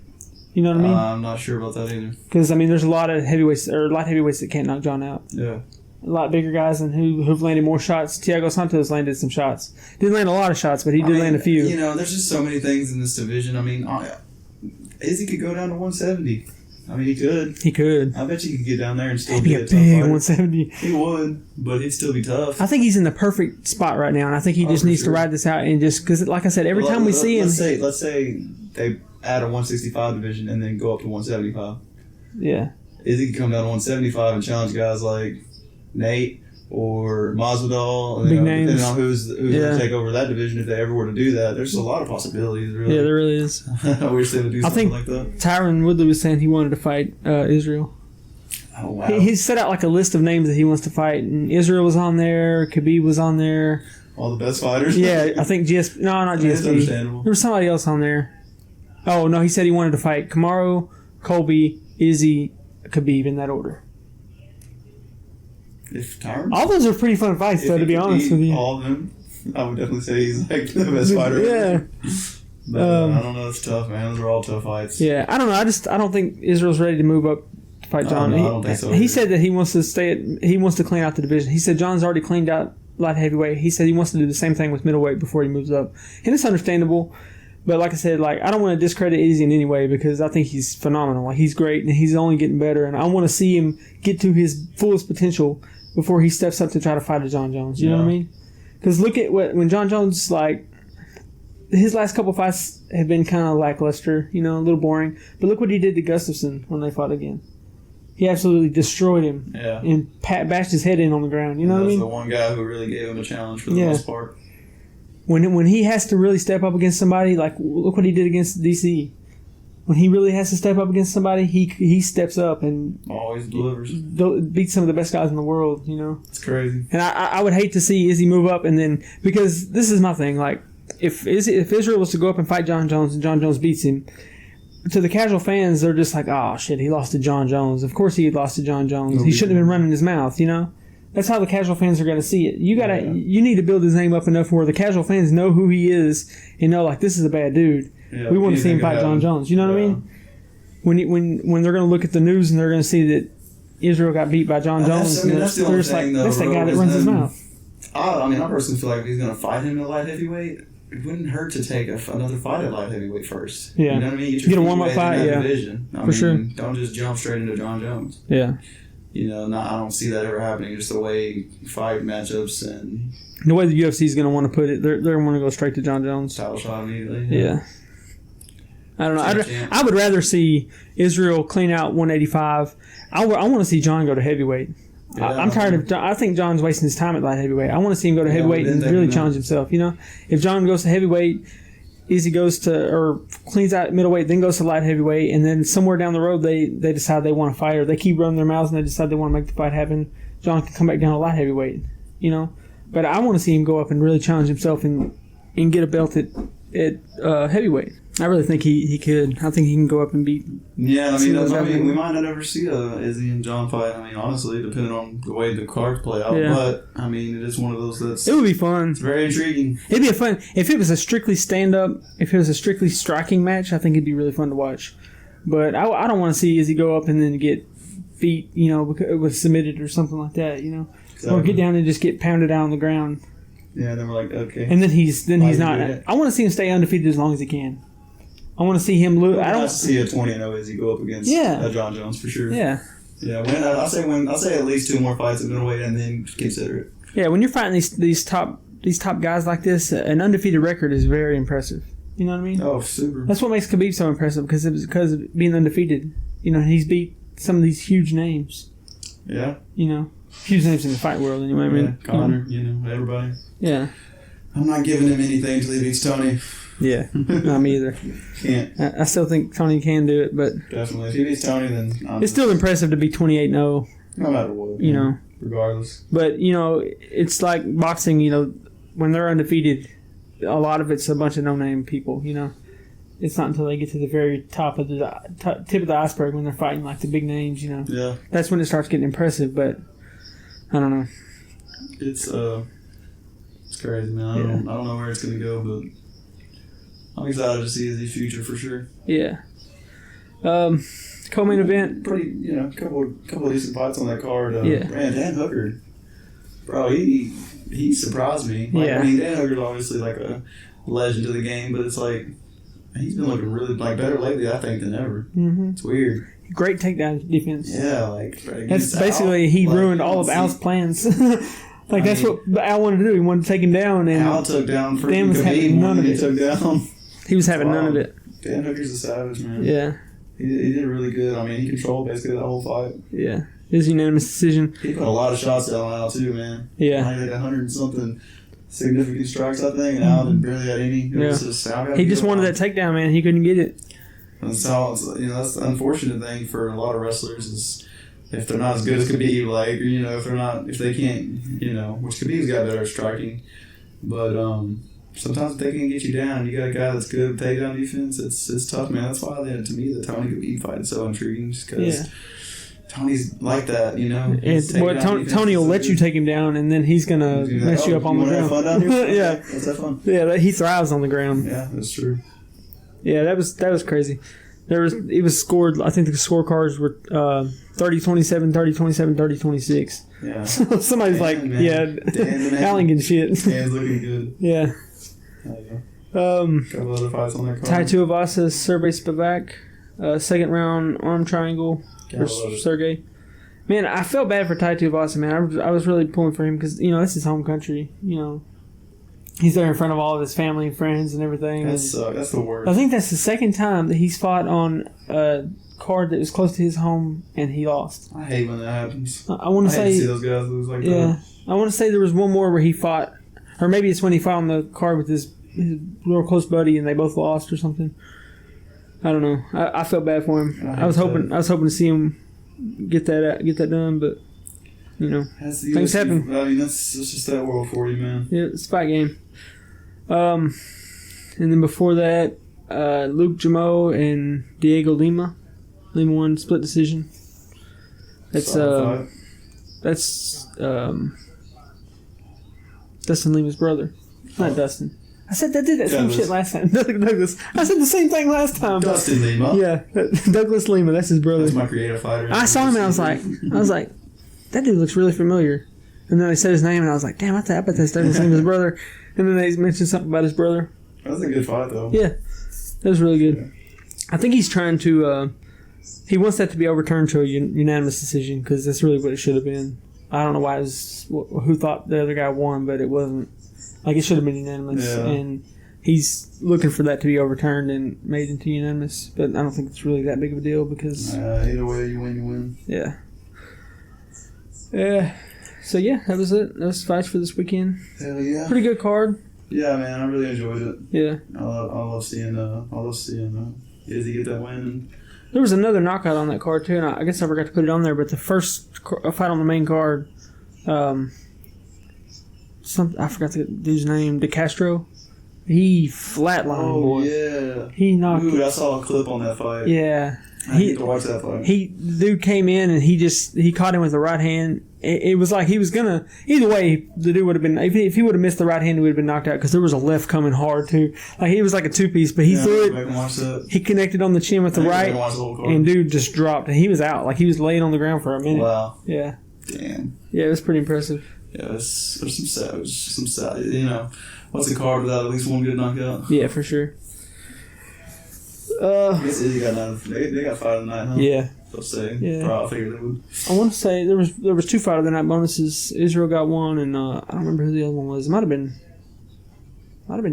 You know what I mean? I'm not sure about that either. Because, I mean, there's a lot of heavyweights, or light heavyweights that can't knock John out. Yeah. A lot bigger guys and who've landed more shots. Thiago Santos landed some shots. Didn't land a lot of shots, but he did land a few. There's just so many things in this division. I mean, Izzy could go down to 170. I mean, he could. He could. I bet you could get down there and still be a big 170. He would, but he'd still be tough. I think he's in the perfect spot right now, and I think he just needs to ride this out and just because, like I said, every time we see him. Let's say they add a 165 division and then go up to 175. Yeah. Izzy could come down to 175 and challenge guys like Nate or Masvidal, big names. Depending on who's going to take over that division if they ever were to do that. There's a lot of possibilities, really. Yeah, there really is. I wish they would do something like that. Tyron Woodley was saying he wanted to fight Israel. Oh, wow. He set out like a list of names that he wants to fight, and Israel was on there, Khabib was on there. All the best fighters? Yeah, I think GSP. No, not GSP. That's understandable. There was somebody else on there. Oh, no, he said he wanted to fight Kamaru, Colby, Izzy, Khabib in that order. If Tyron? All those are pretty fun fights, though, to be honest with you. All of them, I would definitely say he's like the best fighter. Yeah. But I don't know. It's tough, man. Those are all tough fights. Yeah, I don't know. I don't think Israel's ready to move up to fight John. I don't think so. He said that he wants to clean out the division. He said John's already cleaned out light heavyweight. He said he wants to do the same thing with middleweight before he moves up, and it's understandable. But like I said, like I don't want to discredit Izzy in any way because I think he's phenomenal. Like he's great and he's only getting better, and I want to see him get to his fullest potential before he steps up to try to fight a John Jones. You know what I mean? Because look at when John Jones, like, his last couple fights have been kind of lackluster, a little boring. But look what he did to Gustafsson when they fought again. He absolutely destroyed him and bashed his head in on the ground. You know what I mean? That's the one guy who really gave him a challenge for the most part. When he has to really step up against somebody, like look what he did against DC. When he really has to step up against somebody, he steps up and always delivers. Beats some of the best guys in the world. It's crazy. And I would hate to see Izzy move up and then because this is my thing. Like if Israel was to go up and fight John Jones and John Jones beats him, to the casual fans they're just like, oh shit, he lost to John Jones. Of course he had lost to John Jones. He shouldn't have been running his mouth. That's how the casual fans are going to see it. You need to build his name up enough where the casual fans know who he is and know like this is a bad dude. Yeah, we want to see him fight John Jones. You know what I mean? When they're going to look at the news and they're going to see that Israel got beat by John Jones, they're just like, that's that guy that runs his mouth. I personally feel like if he's going to fight him at light heavyweight, it wouldn't hurt to take another fight at light heavyweight first. Yeah. You know what I mean? Get a warm-up fight, division. For sure. Don't just jump straight into John Jones. Yeah. I don't see that ever happening. Just the way fight matchups and the way the UFC is going to want to put it, they're going to want to go straight to John Jones. Title shot immediately. Yeah. I don't know. I would rather see Israel clean out 185. I want to see John go to heavyweight. Yeah, I'm tired of. I think John's wasting his time at light heavyweight. I want to see him go to heavyweight and really challenge himself. If John goes to heavyweight, Izzy goes to or cleans out middleweight, then goes to light heavyweight, and then somewhere down the road they decide they want to fight, or they keep running their mouths and they decide they want to make the fight happen. John can come back down to light heavyweight. But I want to see him go up and really challenge himself and get a belt at heavyweight. I really think he could. I think he can go up and beat. Yeah, I See mean, what's we happening. might not ever see a Izzy and John fight. I mean, honestly, depending on the way the cards play out. Yeah. But I mean, it is one of those that's It would be fun. very intriguing. It'd be a fun if it was a strictly stand up. If it was a strictly striking match, I think it'd be really fun to watch. But I don't want to see Izzy go up and then get beat, because it was submitted or something like that, or get down and just get pounded out on the ground. Yeah, then we're like, okay. And then he's Why not. you do that? I want to see him stay undefeated as long as he can. I want to see him lose. I don't see a 20-0 Izzy go up against John Jones for sure. Yeah. Yeah, I'll say at least 2 more fights in middleweight and then consider it. Yeah, when you're fighting these top guys like this, an undefeated record is very impressive. You know what I mean? Oh, super. That's what makes Khabib so impressive because of being undefeated. He's beat some of these huge names. Yeah. Huge names in the fight world anyway. I mean, Connor, everybody. Yeah. I'm not giving him anything until he beats Tony. Yeah, not me either. Can't. I still think Tony can do it, but Definitely. If he beats Tony, then it's still impressive to be 28-0. No matter what. Regardless. But, it's like boxing, when they're undefeated, a lot of it's a bunch of no-name people, It's not until they get to the very top of the tip of the iceberg when they're fighting like the big names, Yeah. That's when it starts getting impressive, but I don't know. It's crazy, man. I don't know where it's going to go, but I'm excited to see his future for sure. Yeah. Co-main event. Pretty, couple of decent fights on that card. Yeah. Man, Dan Hooker, bro, he surprised me. Yeah. I mean, Dan Hooker's obviously like a legend of the game, but it's like he's been looking really better lately, I think, than ever. Mm-hmm. It's weird. Great takedown defense. Yeah, That's basically he ruined all of Al's plans. That's what Al wanted to do. He wanted to take him down, and Al took down freaking Dan was having Khabib none of he it. took down. He was having none of it. Dan Hooker's a savage, man. Yeah. He did really good. I mean, he controlled basically the whole fight. Yeah. It was a unanimous decision. He put a lot of shots down Al too, man. Yeah. I think 100 and something significant strikes, I think, and Al didn't barely had any. It was just, he just wanted that takedown, man. He couldn't get it. That's how that's the unfortunate thing for a lot of wrestlers is if they're not as good as Khabib, if they can't, which Khabib's got better at striking, but sometimes if they can't get you down, you got a guy that's good at takedown defense. It's tough, man. That's why to me the Tony Khabib fight is so intriguing, just because Tony's like that, Tony will let you take him down, and then he's gonna mess you up on the ground. Have fun down here? Yeah, let's have fun. Yeah, he thrives on the ground. Yeah, that's true. Yeah, that was crazy. It was scored. I think the scorecards were 30-27, 30-27, 30-26. Yeah. Somebody's like, Allen shit. Dan's looking good. Yeah. Couple other fights on that card. Tai Tuivasa, Sergey Spivak, second round arm triangle for Sergey. Man, I felt bad for Tai Tuivasa, man. I was really pulling for him because, this is home country. He's there in front of all of his family and friends and everything. That's the worst. I think that's the second time that he's fought on a card that was close to his home and he lost. I hate when that happens. I want to say... hate to see those guys lose like that. Yeah. I want to say there was one more where he fought, or maybe it's when he fought on the card with his real close buddy and they both lost or something. I don't know. I felt bad for him. I was hoping to see him get that done, but things happen. I mean, that's just that world for you, man. Yeah, it's a fight game. And then before that, Luke Jamo and Diego Lima. Lima won split decision. That's Dustin Lima's brother, not Dustin. I said that did that same shit last time. Douglas. I said the same thing last time. Dustin Lima. Yeah, Douglas Lima. That's his brother. That's my creative fighter. I saw him and I was like, that dude looks really familiar. And then they said his name and I was like, damn, I bet that's Douglas Lima's brother. And then they mentioned something about his brother. That was a good fight, though. Yeah, that was really good. Yeah. I think he's trying to. He wants that to be overturned to a unanimous decision because that's really what it should have been. I don't know why it was. Who thought the other guy won, but it wasn't. Like it should have been unanimous, and he's looking for that to be overturned and made into unanimous. But I don't think it's really that big of a deal because either way, you win, you win. Yeah. Yeah. So yeah, that was it. That was fights for this weekend. Hell yeah! Pretty good card. Yeah, man, I really enjoyed it. Yeah. I love seeing Izzy get that win. There was another knockout on that card too, and I guess I forgot to put it on there. But the first fight on the main card, I forgot the dude's name, De Castro He flatlined, boy. Yeah. He knocked. Dude, I saw a clip on that fight. Yeah. I need to watch that fight. Dude came in and he caught him with the right hand. It was like he was gonna. Either way, the dude would have been. If he would have missed the right hand, he would have been knocked out because there was a left coming hard too. Like he was like a 2-piece, but he threw it. He connected on the chin with the right, and dude just dropped, and he was out. Like he was laying on the ground for a minute. Wow. Yeah. Damn. Yeah, it was pretty impressive. Yeah, there's some sad. You know, what's a card without at least one good knockout? Yeah, for sure. I guess Izzy got another. They got fight of the night, huh? Yeah. I'll say. Yeah. Probably I figured they would. I want to say there was 2 fight of the night bonuses. Israel got one, and I don't remember who the other one was. It might have been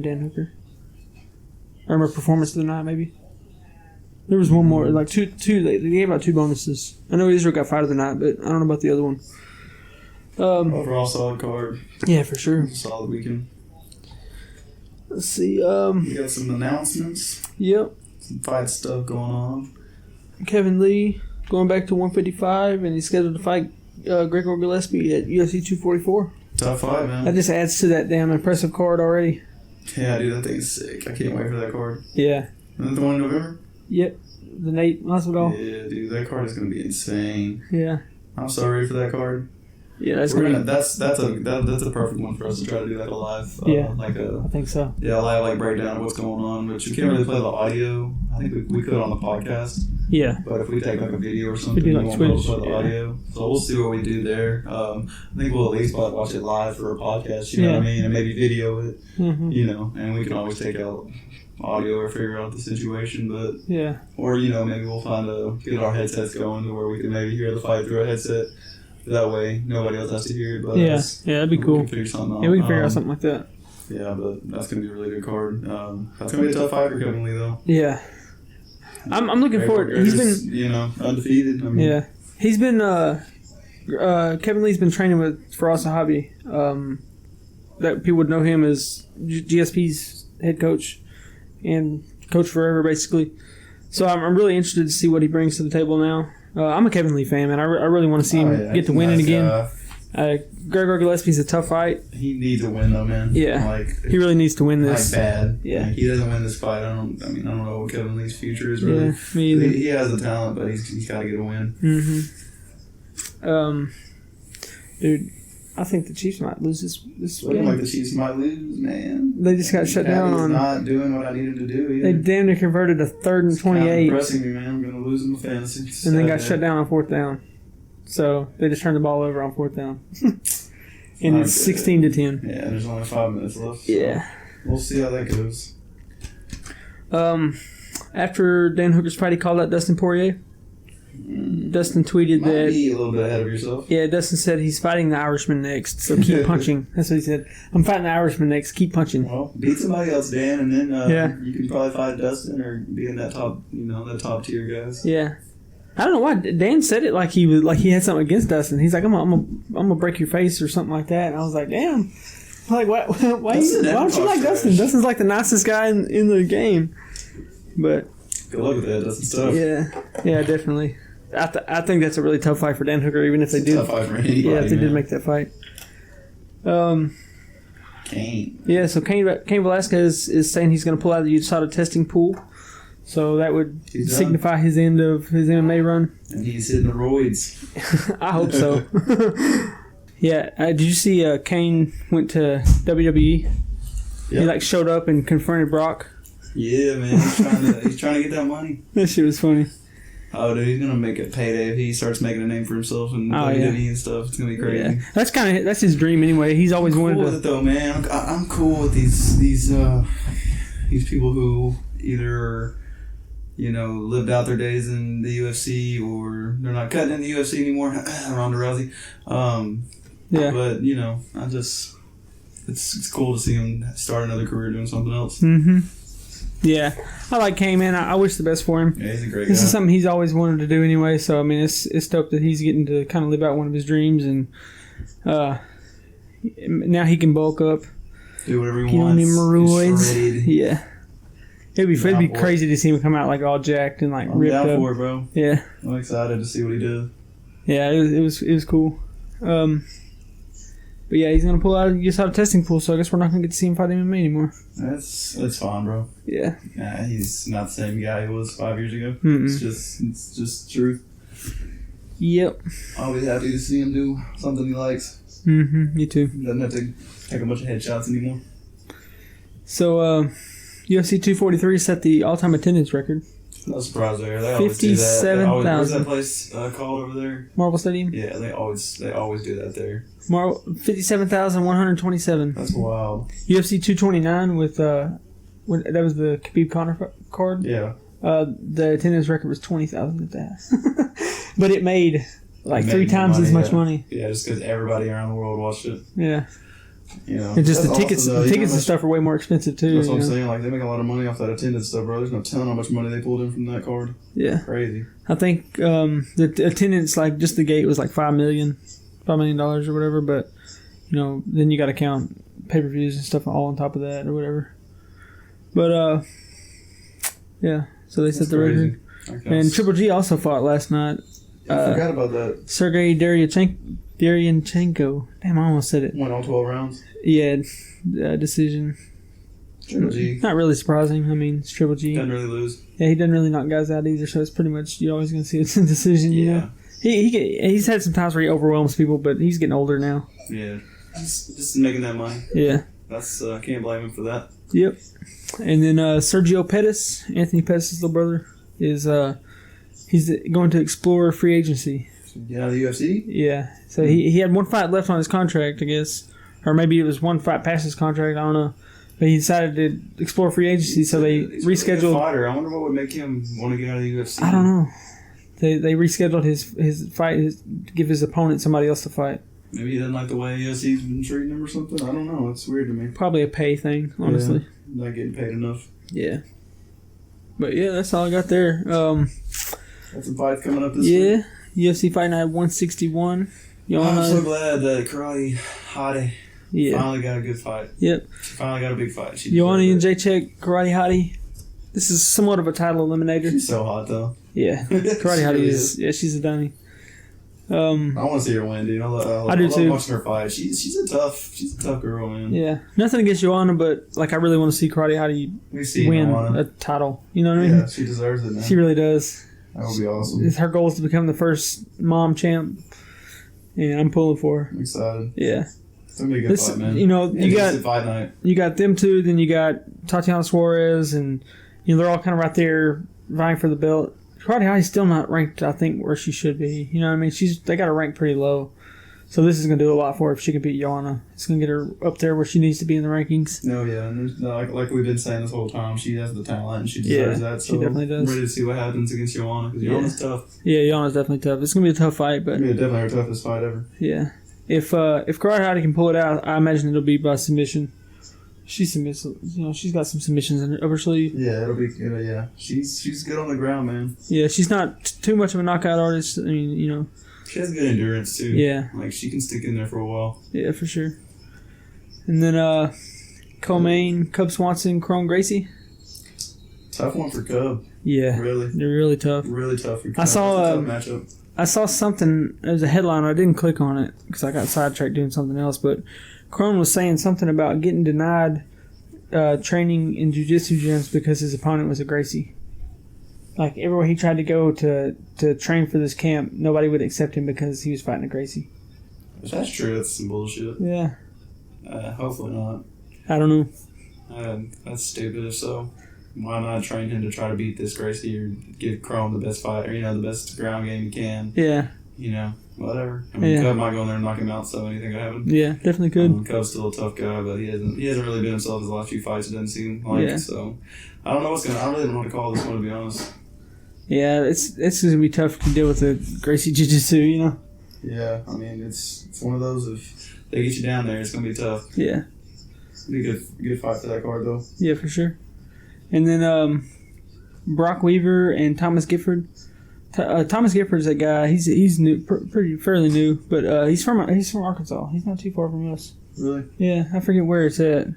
Dan Hooker. I remember performance of the night, maybe. There was one more, like two. They gave out 2 bonuses. I know Israel got fight of the night, but I don't know about the other one. Overall solid card. Yeah, for sure. Solid weekend. Let's see. We got some announcements. Yep. Some fight stuff going on. Kevin Lee going back to 155, and he's scheduled to fight Gregor Gillespie at UFC 244. Tough fight, man. That just adds to that damn impressive card already. Yeah, dude, that thing's sick. I can't wait for that card. Yeah. Isn't that the one in November? Yep. The Nate Masvidal. Yeah, dude, that card is gonna be insane. Yeah. I'm so ready for that card. Yeah, that's that's a perfect one for us to try to do like a live. I think so. Yeah, live like breakdown of what's going on, but you can't really play the audio. I think we could on the podcast. Yeah. But if we take like a video or something, do like we won't be able to Twitch, play the audio. So we'll see what we do there. I think we'll at least watch it live for a podcast. You know what I mean, and maybe video it. Mm-hmm. You know, and we can always take out audio or figure out the situation, but yeah. Or maybe we'll get our headsets going to where we can maybe hear the fight through a headset. That way, nobody else has to hear it. But yeah, that'd be cool. We can figure something out. Yeah, we can figure out something like that. Yeah, but that's gonna be a really good card. That's gonna be a tough fight for Kevin Lee, though. Yeah, I'm looking forward. He's been undefeated. I mean, yeah, he's been Kevin Lee's been training with Faraz Sahabi. That people would know him as GSP's head coach and coach forever, basically. So I'm really interested to see what he brings to the table now. I'm a Kevin Lee fan, man. I really want to see him get to winning again. Gregor Gillespie's a tough fight. He needs a win, though, man. Yeah, he really needs to win this. Bad. Yeah, he doesn't win this fight. I don't know what Kevin Lee's future is. Really. Yeah, me either. He has the talent, but he's got to get a win. Dude, I think the Chiefs might lose this Looking game. like the Chiefs might lose, man. They just got shut down on. Not doing what I needed to do. Either. They damn near converted a 3rd and 28. Impressing me, man. I'm gonna lose in the fantasy. And then got shut down on 4th down. So they just turned the ball over on 4th down. And it's 16-10. Yeah, there's only 5 minutes left. So yeah. We'll see how that goes. After Dan Hooker's fight, he called out Dustin Poirier. Dustin tweeted that. Be a little bit ahead of yourself. Yeah, Dustin said he's fighting the Irishman next, so keep punching. That's what he said. I'm fighting the Irishman next. Keep punching. Well, beat somebody else, Dan, and then you can probably fight Dustin or be in that top tier guys. Yeah, I don't know why Dan said it like he had something against Dustin. He's like, I'm gonna break your face or something like that. And I was like, damn. Like, why don't you like Dustin? Dustin's like the nicest guy in the game. But good luck with that. Dustin's tough. Yeah, definitely. I think that's a really tough fight for Dan Hooker, even if they did. Tough fight for anybody, if they did make that fight. Cain. Yeah, so Cain Velasquez is saying he's going to pull out of the USADA testing pool. So that would signify his end of his MMA run. And he's hitting the roids. I hope so. Yeah. Did you see Cain went to WWE? Yep. He showed up and confronted Brock. Yeah, man. He's trying to get that money. That shit was funny. Oh, dude, he's gonna make a payday if he starts making a name for himself and WWE and stuff. It's gonna be crazy. Yeah. That's his dream anyway. He's always wanted to. With it though, man. I'm cool with these people who either lived out their days in the UFC or they're not cutting in the UFC anymore. Ronda Rousey. But it's cool to see him start another career doing something else. Mm-hmm. Yeah, I like Cain, man. I wish the best for him. Yeah, he's a great guy. This is something he's always wanted to do anyway, so, I mean, it's dope that he's getting to kind of live out one of his dreams, and now he can bulk up. Do whatever he get wants. On him roids. Yeah. It'd be crazy to see him come out, all jacked and, ripped up. I'm down for it, bro. Yeah. I'm excited to see what he did. Yeah, it was cool. But yeah, he's gonna pull out of testing pool, so I guess we're not gonna get to see him fight MMA anymore. That's fine, bro. Yeah. Nah, he's not the same guy he was 5 years ago. Mm-mm. It's just truth. Yep. I'll be happy to see him do something he likes. Mm-hmm. Me too. Doesn't have to take a bunch of headshots anymore. So, UFC 243 set the all-time attendance record. No surprise there. They always do that. 57,000. Where's that place called over there? Marvel Stadium? Yeah, they always do that there. 57,127. That's wild. UFC 229 with that was the Khabib Conor card. Yeah. The attendance record was 20,000 at that. But it made like 3 times as much money. Yeah, just because everybody around the world watched it. Yeah. You know, and just the awesome, tickets, though. and stuff are way more expensive too. That's what I'm saying. Like they make a lot of money off that attendance stuff, bro. There's no telling how much money they pulled in from that card. Yeah, crazy. I think the attendance, like just the gate, was like $5 million or whatever. But you know, then you got to count pay-per-views and stuff all on top of that or whatever. But yeah. So they set the record. And Triple G also fought last night. I forgot about that. Sergey Deryachenko. Damn, I almost said it. Went all 12 rounds. Yeah, decision. Triple G. Not really surprising. I mean, it's Triple G. Doesn't really lose. Yeah, he doesn't really knock guys out either, so it's pretty much you're always going to see it's a decision. You know, he's had some times where he overwhelms people, but he's getting older now. Yeah, just making that money. Yeah, that's can't blame him for that. Yep. And then Sergio Pettis, Anthony Pettis' little brother, is he's going to explore free agency. Get out of the UFC? Yeah. So he had one fight left on his contract, I guess. Or maybe it was one fight past his contract, I don't know. But he decided to explore free agency, so they rescheduled. Fighter. I wonder what would make him want to get out of the UFC. I don't know. They rescheduled his fight to give his opponent somebody else to fight. Maybe he doesn't like the way UFC's been treating him or something. I don't know. It's weird to me. Probably a pay thing, honestly. Yeah, not getting paid enough. Yeah. But yeah, that's all I got there. Got some fights coming up this week. Yeah, UFC Fight Night 161. I'm so glad that Karate Hottie finally got a good fight. Yep. She finally got a big fight. Joanna and Jacek, Karate Hottie. This is somewhat of a title eliminator. She's so hot, though. Yeah. Karate Hottie is. Yeah, she's a dummy. I want to see her win, dude. I do too. Watching her fight. She's a tough girl, man. Yeah. Nothing against Joanna, but like I really want to see Karate Hottie win a title. You know what I mean? Yeah, she deserves it, man. She really does. That would be awesome. Her goal is to become the first mom champ, and I'm pulling for her. I'm excited. Yeah. It's gonna be a good fight, man. You know, you got Fight Night. You got them two, then you got Tatiana Suarez, and you know they're all kind of right there vying for the belt. Karate Hottie's still not ranked, I think, where she should be. You know what I mean? They got her ranked pretty low. So this is going to do a lot for her if she can beat Joanna. It's going to get her up there where she needs to be in the rankings. No, yeah. And like we've been saying this whole time, she has the talent and she deserves that. So she definitely does. I'm ready to see what happens against Joanna because Joanna's tough. Yeah, Joanna's definitely tough. It's going to be a tough fight. But it's definitely her toughest fight ever. Yeah. If Karate Hottie can pull it out, I imagine it'll be by submission. She's got some submissions up her sleeve. Yeah, it'll be. Yeah, she's good on the ground, man. Yeah, she's not too much of a knockout artist. I mean, you know. She has good endurance too. Yeah, like she can stick in there for a while. Yeah, for sure. And then co-main Cub Swanson, Chrome Gracie. Tough one for Cub. Yeah, really. They're really tough. Really tough for Cub. I saw a tough matchup. I saw something. It was a headline. I didn't click on it because I got sidetracked doing something else. But Crone was saying something about getting denied training in jiu-jitsu gyms because his opponent was a Gracie. Like, everywhere he tried to go to train for this camp, nobody would accept him because he was fighting a Gracie. If that's true, that's some bullshit. Yeah. Hopefully not. I don't know. That's stupid if so. Why not train him to try to beat this Gracie or give Chrome the best fight, or, the best ground game you can? Yeah. Whatever. I mean, Cub might go in there and knock him out, so anything could happen. Yeah, definitely could. Cub's still a tough guy, but he hasn't really been himself his last few fights. It doesn't seem like. Yeah. So I don't know I really don't know what to call this one, to be honest. Yeah, it's gonna be tough to deal with the Gracie Jiu-Jitsu, Yeah, I mean it's one of those, if they get you down there, it's gonna be tough. Yeah. It'll be a good fight for that card though. Yeah, for sure. And then Brock Weaver and Thomas Gifford. Thomas Gifford's a guy. He's new, fairly new, but he's from Arkansas. He's not too far from us. Really? Yeah, I forget where it's at.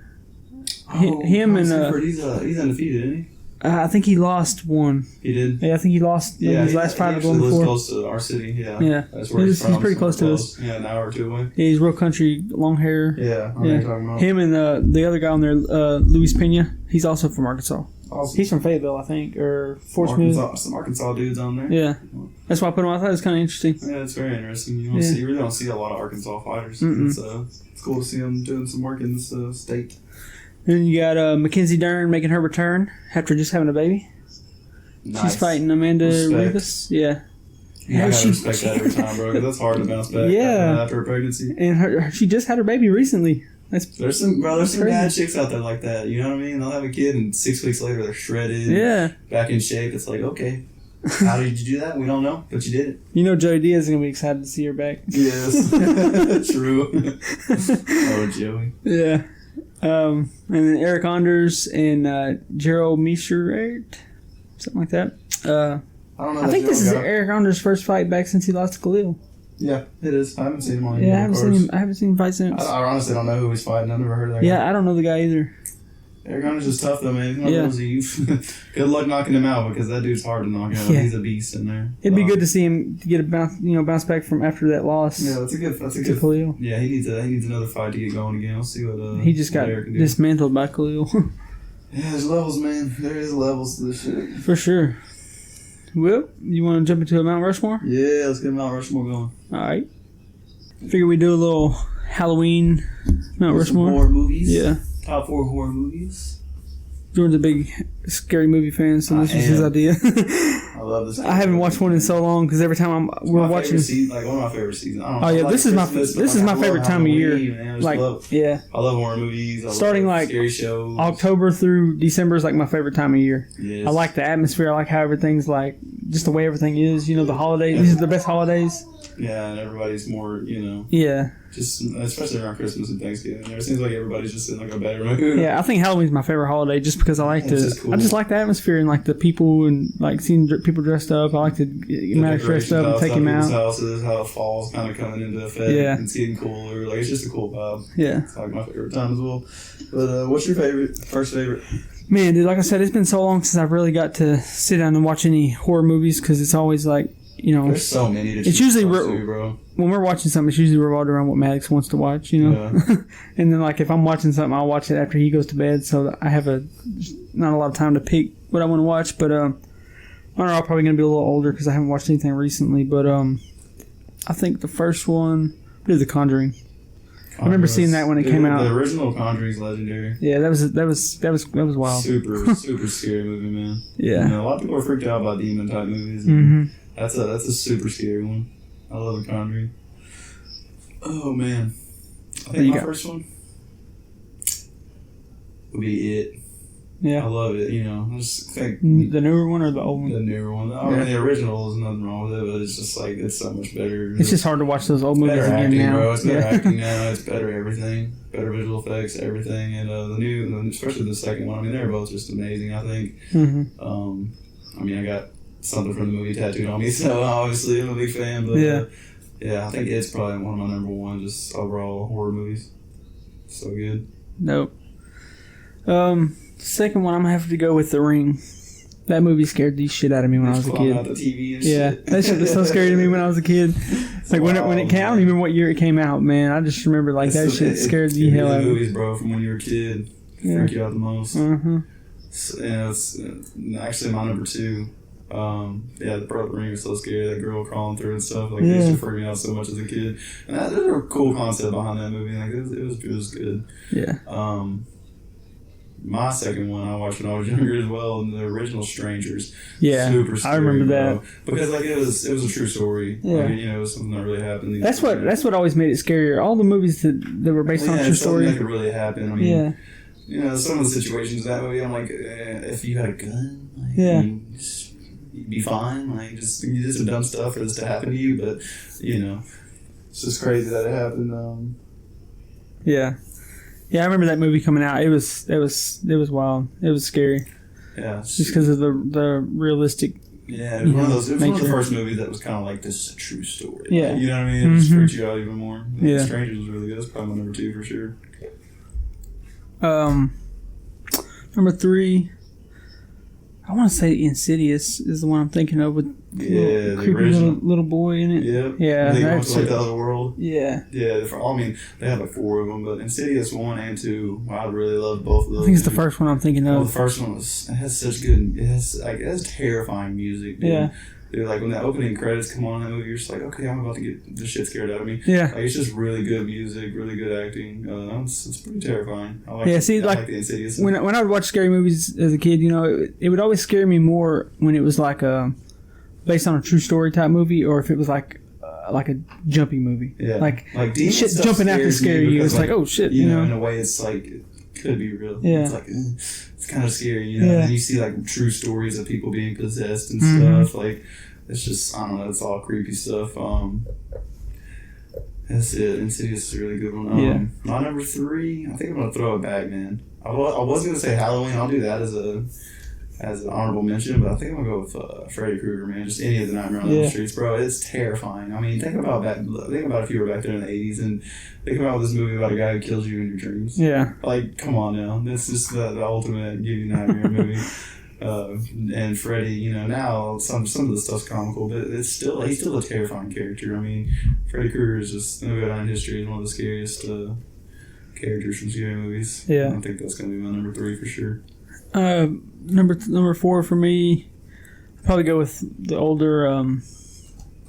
Him and Gifford, he's undefeated, isn't he? I think he lost one. He did. Yeah, I think he lost his last fight he the one lives before. close to our city. Yeah, Yeah. That's where he's from. He's pretty close to us. Yeah, an hour or two away. Yeah, he's real country, long hair. Yeah, I know what you're talking about. Him and the other guy on there, Luis Pena. He's also from Arkansas. Awesome. He's from Fayetteville, I think, or Fort Smith. Some Arkansas dudes on there. Yeah, that's why I put him. I thought it was kind of interesting. Yeah, it's very interesting. You really don't see a lot of Arkansas fighters. It's cool to see them doing some work in this state. Then you got Mackenzie Dern making her return after just having a baby. Nice. She's fighting Amanda Respect. Ribas. Yeah. Yeah, I gotta respect that every time, bro. Because that's hard to bounce back after a pregnancy. And she just had her baby recently. There's some bad chicks out there like that. You know what I mean? They'll have a kid, and 6 weeks later they're shredded. Yeah. Back in shape. It's like, okay, how did you do that? We don't know, but you did it. You know, Joey Diaz is gonna be excited to see her back. Yes, true. Oh, Joey. Yeah. And then Eric Anders and Gerald Meishert, something like that. I don't know. I think this is Eric Anders' first fight back since he lost to Khalil. Yeah, it is. I haven't seen him on. Yeah, I haven't seen him fight since. I honestly don't know who he's fighting. I've never heard of that guy. Yeah, I don't know the guy either. Eric Anders is tough though, man. Good luck knocking him out because that dude's hard to knock out. Yeah. He's a beast in there. It'd be good to see him get a bounce back from after that loss. Yeah, that's a good. Khalil. Yeah, he needs another fight to get going again. We'll see what he just got dismantled by Khalil. Yeah, there's levels, man. There is levels to this shit. For sure. Well, you want to jump into a Mount Rushmore? Yeah, let's get Mount Rushmore going. All right. Figure we do a little Halloween Mount Rushmore. Horror movies. Yeah. Top 4 horror movies. Jordan's a big scary movie fan, so this was his idea. I love this. I haven't watched one in so long because every time we're watching. One of my favorite seasons. This is my favorite time of year. Man. I love horror movies. Starting like scary shows. October through December is like my favorite time of year. Yes. I like the atmosphere. I like how everything's like just the way everything is. You know, the holidays. These are the best holidays. Yeah, and everybody's more, Yeah. Just especially around Christmas and Thanksgiving. It seems like everybody's just in like a better mood. Yeah, I think Halloween's my favorite holiday just because I just like the atmosphere and like the people and like seeing people dressed up. I like to get Maddox dressed up and take him out. Houses, how fall's kind of coming into effect. Yeah. And it's getting cooler. Like it's just a cool vibe. Yeah. It's like my favorite time as well. But what's your first favorite? Man, dude, like I said, it's been so long since I've really got to sit down and watch any horror movies because it's always like, there's so many to choose it's usually from, bro. When we're watching something, it's usually revolved around what Maddox wants to watch, Yeah. And then like if I'm watching something, I'll watch it after he goes to bed, so I have not a lot of time to pick what I want to watch. But I don't know, I'm probably gonna be a little older because I haven't watched anything recently. But I think the first one is The Conjuring. I remember seeing that when it came out. The original Conjuring's legendary. Yeah, that was wild. Super scary movie, man. Yeah. A lot of people are freaked out by demon type movies. Mm-hmm. That's a super scary one. I love The Conjuring. Oh man, I think my first one would be It. Yeah, I love it. I just think the newer one or the old one. The newer one. I mean, the original is nothing wrong with it, but it's just like it's so much better. It's just hard to watch those old movies better again acting, now. Bro. It's better acting now. It's better everything. Better visual effects, everything, and the new, especially the second one. I mean, they're both just amazing. I think. Mm-hmm. I mean, I got something from the movie tattooed on me, so obviously I'm a big fan. But I think it's probably one of my number one just overall horror movies. So good. Nope. Second one, I'm gonna have to go with The Ring. That movie scared the shit out of me when I was a kid. Out the TV and shit. That shit was so scary to me when I was a kid. Like when it came out, I don't even remember what year it came out, man. I just remember like that shit scared the hell out of me. Movies, bro, from when you were a kid, freak you out the most. Mm-hmm. So, it's actually my number 2. The Ring is so scary. That girl crawling through and stuff. Like it used to freak me out so much as a kid. And there's a cool concept behind that movie. Like it was good. Yeah. My second one I watched when I was younger as well, and the original Strangers. Yeah, super scary, I remember that because like it was a true story. Yeah, I mean, it was something that really happened. That's what always made it scarier. All the movies that were based on true story. That could really happen. I mean, some of the situations that way. I'm like, if you had a gun, you'd be fine. Like you did some dumb stuff for this to happen to you, but it's just crazy that it happened. Yeah, I remember that movie coming out. It was wild. It was scary. Yeah, just because of the realistic. Yeah, it was one of those. It was one of the first movies that was kind of like, this is a true story. Yeah, you know what I mean. It just freaked you out even more. Yeah, Strangers was really good. That's probably my number 2 for sure. Number 3. I want to say Insidious is the one I'm thinking of with the creepy little boy in it. Yep. Yeah. They go to like the other world. Yeah. Yeah. I mean, they have like 4 of them, but Insidious 1 and 2, I really love both of those. I think it's the first one I'm thinking of. Well, the first one it has terrifying music, dude. Yeah. Dude, like when the opening credits come on in that movie, you're just like, okay, I'm about to get the shit scared out of me. Yeah. Like, it's just really good music, really good acting. It's pretty terrifying. I like the Insidious. When I would watch scary movies as a kid, it would always scare me more when it was like based on a true story type movie, or if it was like a jumpy movie. Yeah. Like shit jumping out to scare you. It's like, oh shit, you know. In a way, it's like it could be real. Yeah. It's like it's kind of scary, you know. Yeah. And you see like true stories of people being possessed and stuff. Like it's just I don't know. It's all creepy stuff. That's it. Insidious is a really good one. My number 3, I think I'm gonna throw it back, man. I was gonna say Halloween. I'll do that as an honorable mention, but I think I'm gonna go with Freddy Krueger, man. Just any of the Nightmare on Elm Streets, bro. It's terrifying. I mean, think about if you were back there in the 80s, and think about this movie about a guy who kills you in your dreams. Yeah. Like, come on now. This is the ultimate give you nightmare movie. And Freddy, now some of the stuff's comical, but he's still a terrifying character. I mean, Freddy Krueger is just gonna go down in history as one of the scariest characters from scary movies. Yeah. I think that's gonna be my number 3 for sure. Number 4 for me, I'd probably go with the older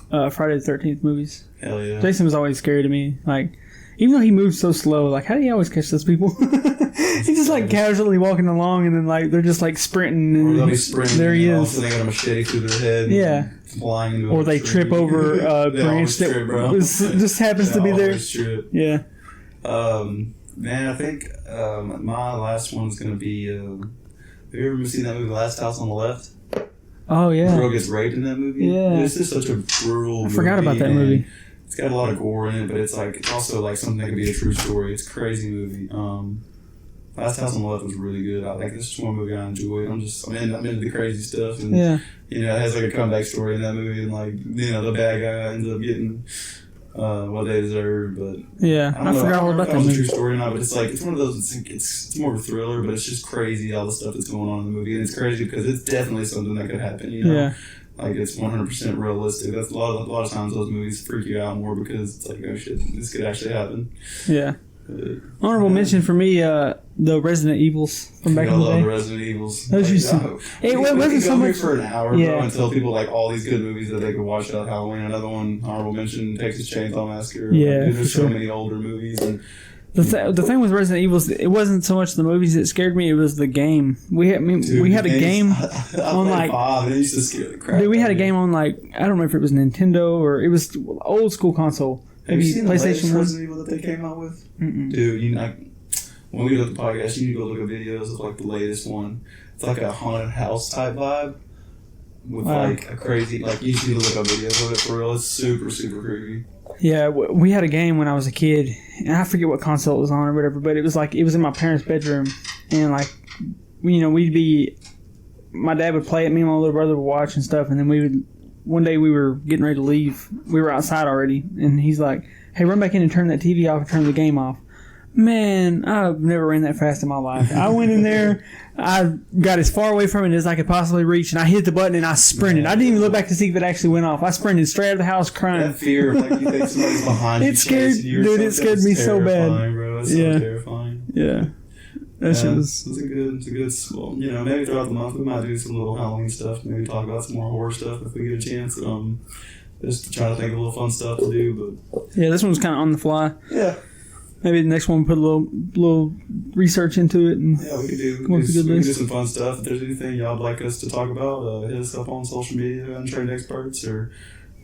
Friday the 13th movies. Hell yeah. Jason was always scary to me. Like, even though he moves so slow, like, how do you always catch those people? He's just like casually walking along, and then like they're just like sprinting, and they'll be sprinting, there he is. And they got a machete through their head. Yeah. Flying into or they trip over a branch that just happens to be there. Trip. Yeah. Man, I think my last one's gonna be. Have you ever seen that movie, Last House on the Left? Oh yeah. The girl gets raped in that movie. Yeah. It's just such a brutal. I forgot about that movie. It's got a lot of gore in it, but it's also like something that could be a true story. It's a crazy movie. Last House on the Left was really good. This is one movie I enjoyed. I'm into the crazy stuff, and it has like a comeback story in that movie, and the bad guy ends up getting what they deserve. But I forgot all about that movie. It's a true story or not, but it's one of those. It's more of a thriller, but it's just crazy all the stuff that's going on in the movie, and it's crazy because it's definitely something that could happen. Yeah. Like it's 100% realistic. That's a lot of times those movies freak you out more because it's like, oh shit, this could actually happen. Yeah. Honorable mention for me, the Resident Evils from back in the day. I love the Resident Evils. Those used it wasn't so much for an hour, bro, and tell people like all these good movies that they could watch out Halloween. Another one, honorable mention, Texas Chainsaw Massacre. Yeah, there's so many older movies. And the thing with Resident Evil, it wasn't so much the movies that scared me; it was the game. We had a game on like. It used to scare the crap. Dude, we had a game on like I don't know if it was Nintendo or it was old school console. Have you seen PlayStation Resident Evil that they came out with? Mm-mm. Dude, when we do the podcast, you need to go look at videos of like the latest one. It's like a haunted house type vibe with like a crazy you need to look up videos of it for real. It's super super creepy. Yeah, we had a game when I was a kid, and I forget what console it was on or whatever, but it was in my parents' bedroom, and my dad would play it, me and my little brother would watch and stuff, and then one day we were getting ready to leave. We were outside already, and he's like, hey, run back in and turn that TV off and turn the game off. Man, I've never ran that fast in my life. I went in there, I got as far away from it as I could possibly reach, and I hit the button and I sprinted. I didn't even look back to see if it actually went off. I sprinted straight out of the house crying. That fear of you think somebody's behind you. It scared me so bad. Bro. It's so terrifying. Yeah. It's a good small, maybe throughout the month we might do some little Halloween stuff, maybe talk about some more horror stuff if we get a chance. Just to try to think of a little fun stuff to do, but this one's kind of on the fly. Yeah. Maybe the next one put a little research into it, and we could do some fun stuff. If there's anything y'all would like us to talk about, hit us up on social media, Untrained Experts, or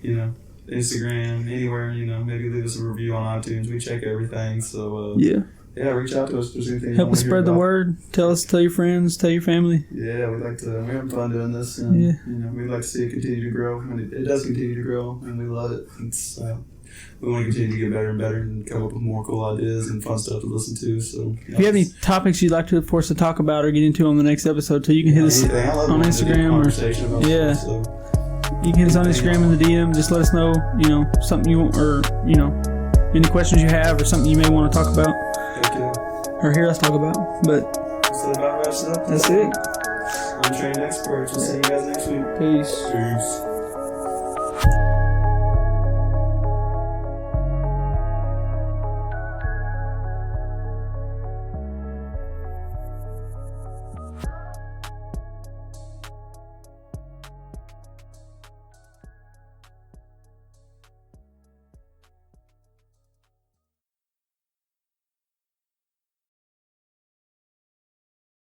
Instagram, anywhere. Maybe leave us a review on iTunes. We check everything. So reach out to us if there's anything. Help us spread the word. Tell your friends, tell your family. Yeah, we're having fun doing this, and we'd like to see it continue to grow, and it does continue to grow, and we love it. It's we want to continue to get better and better and come up with more cool ideas and fun stuff to listen to. So, if you have any topics you'd like for us to talk about or get into on the next episode, too, you can hit us on Instagram you can hit us on Instagram in the DM. Just let us know, something you want, or any questions you have or something you may want to talk about. Heck yeah. Or hear us talk about. But so that about wraps it up. That's it. Untrained Experts. We'll see you guys next week. Peace. Peace.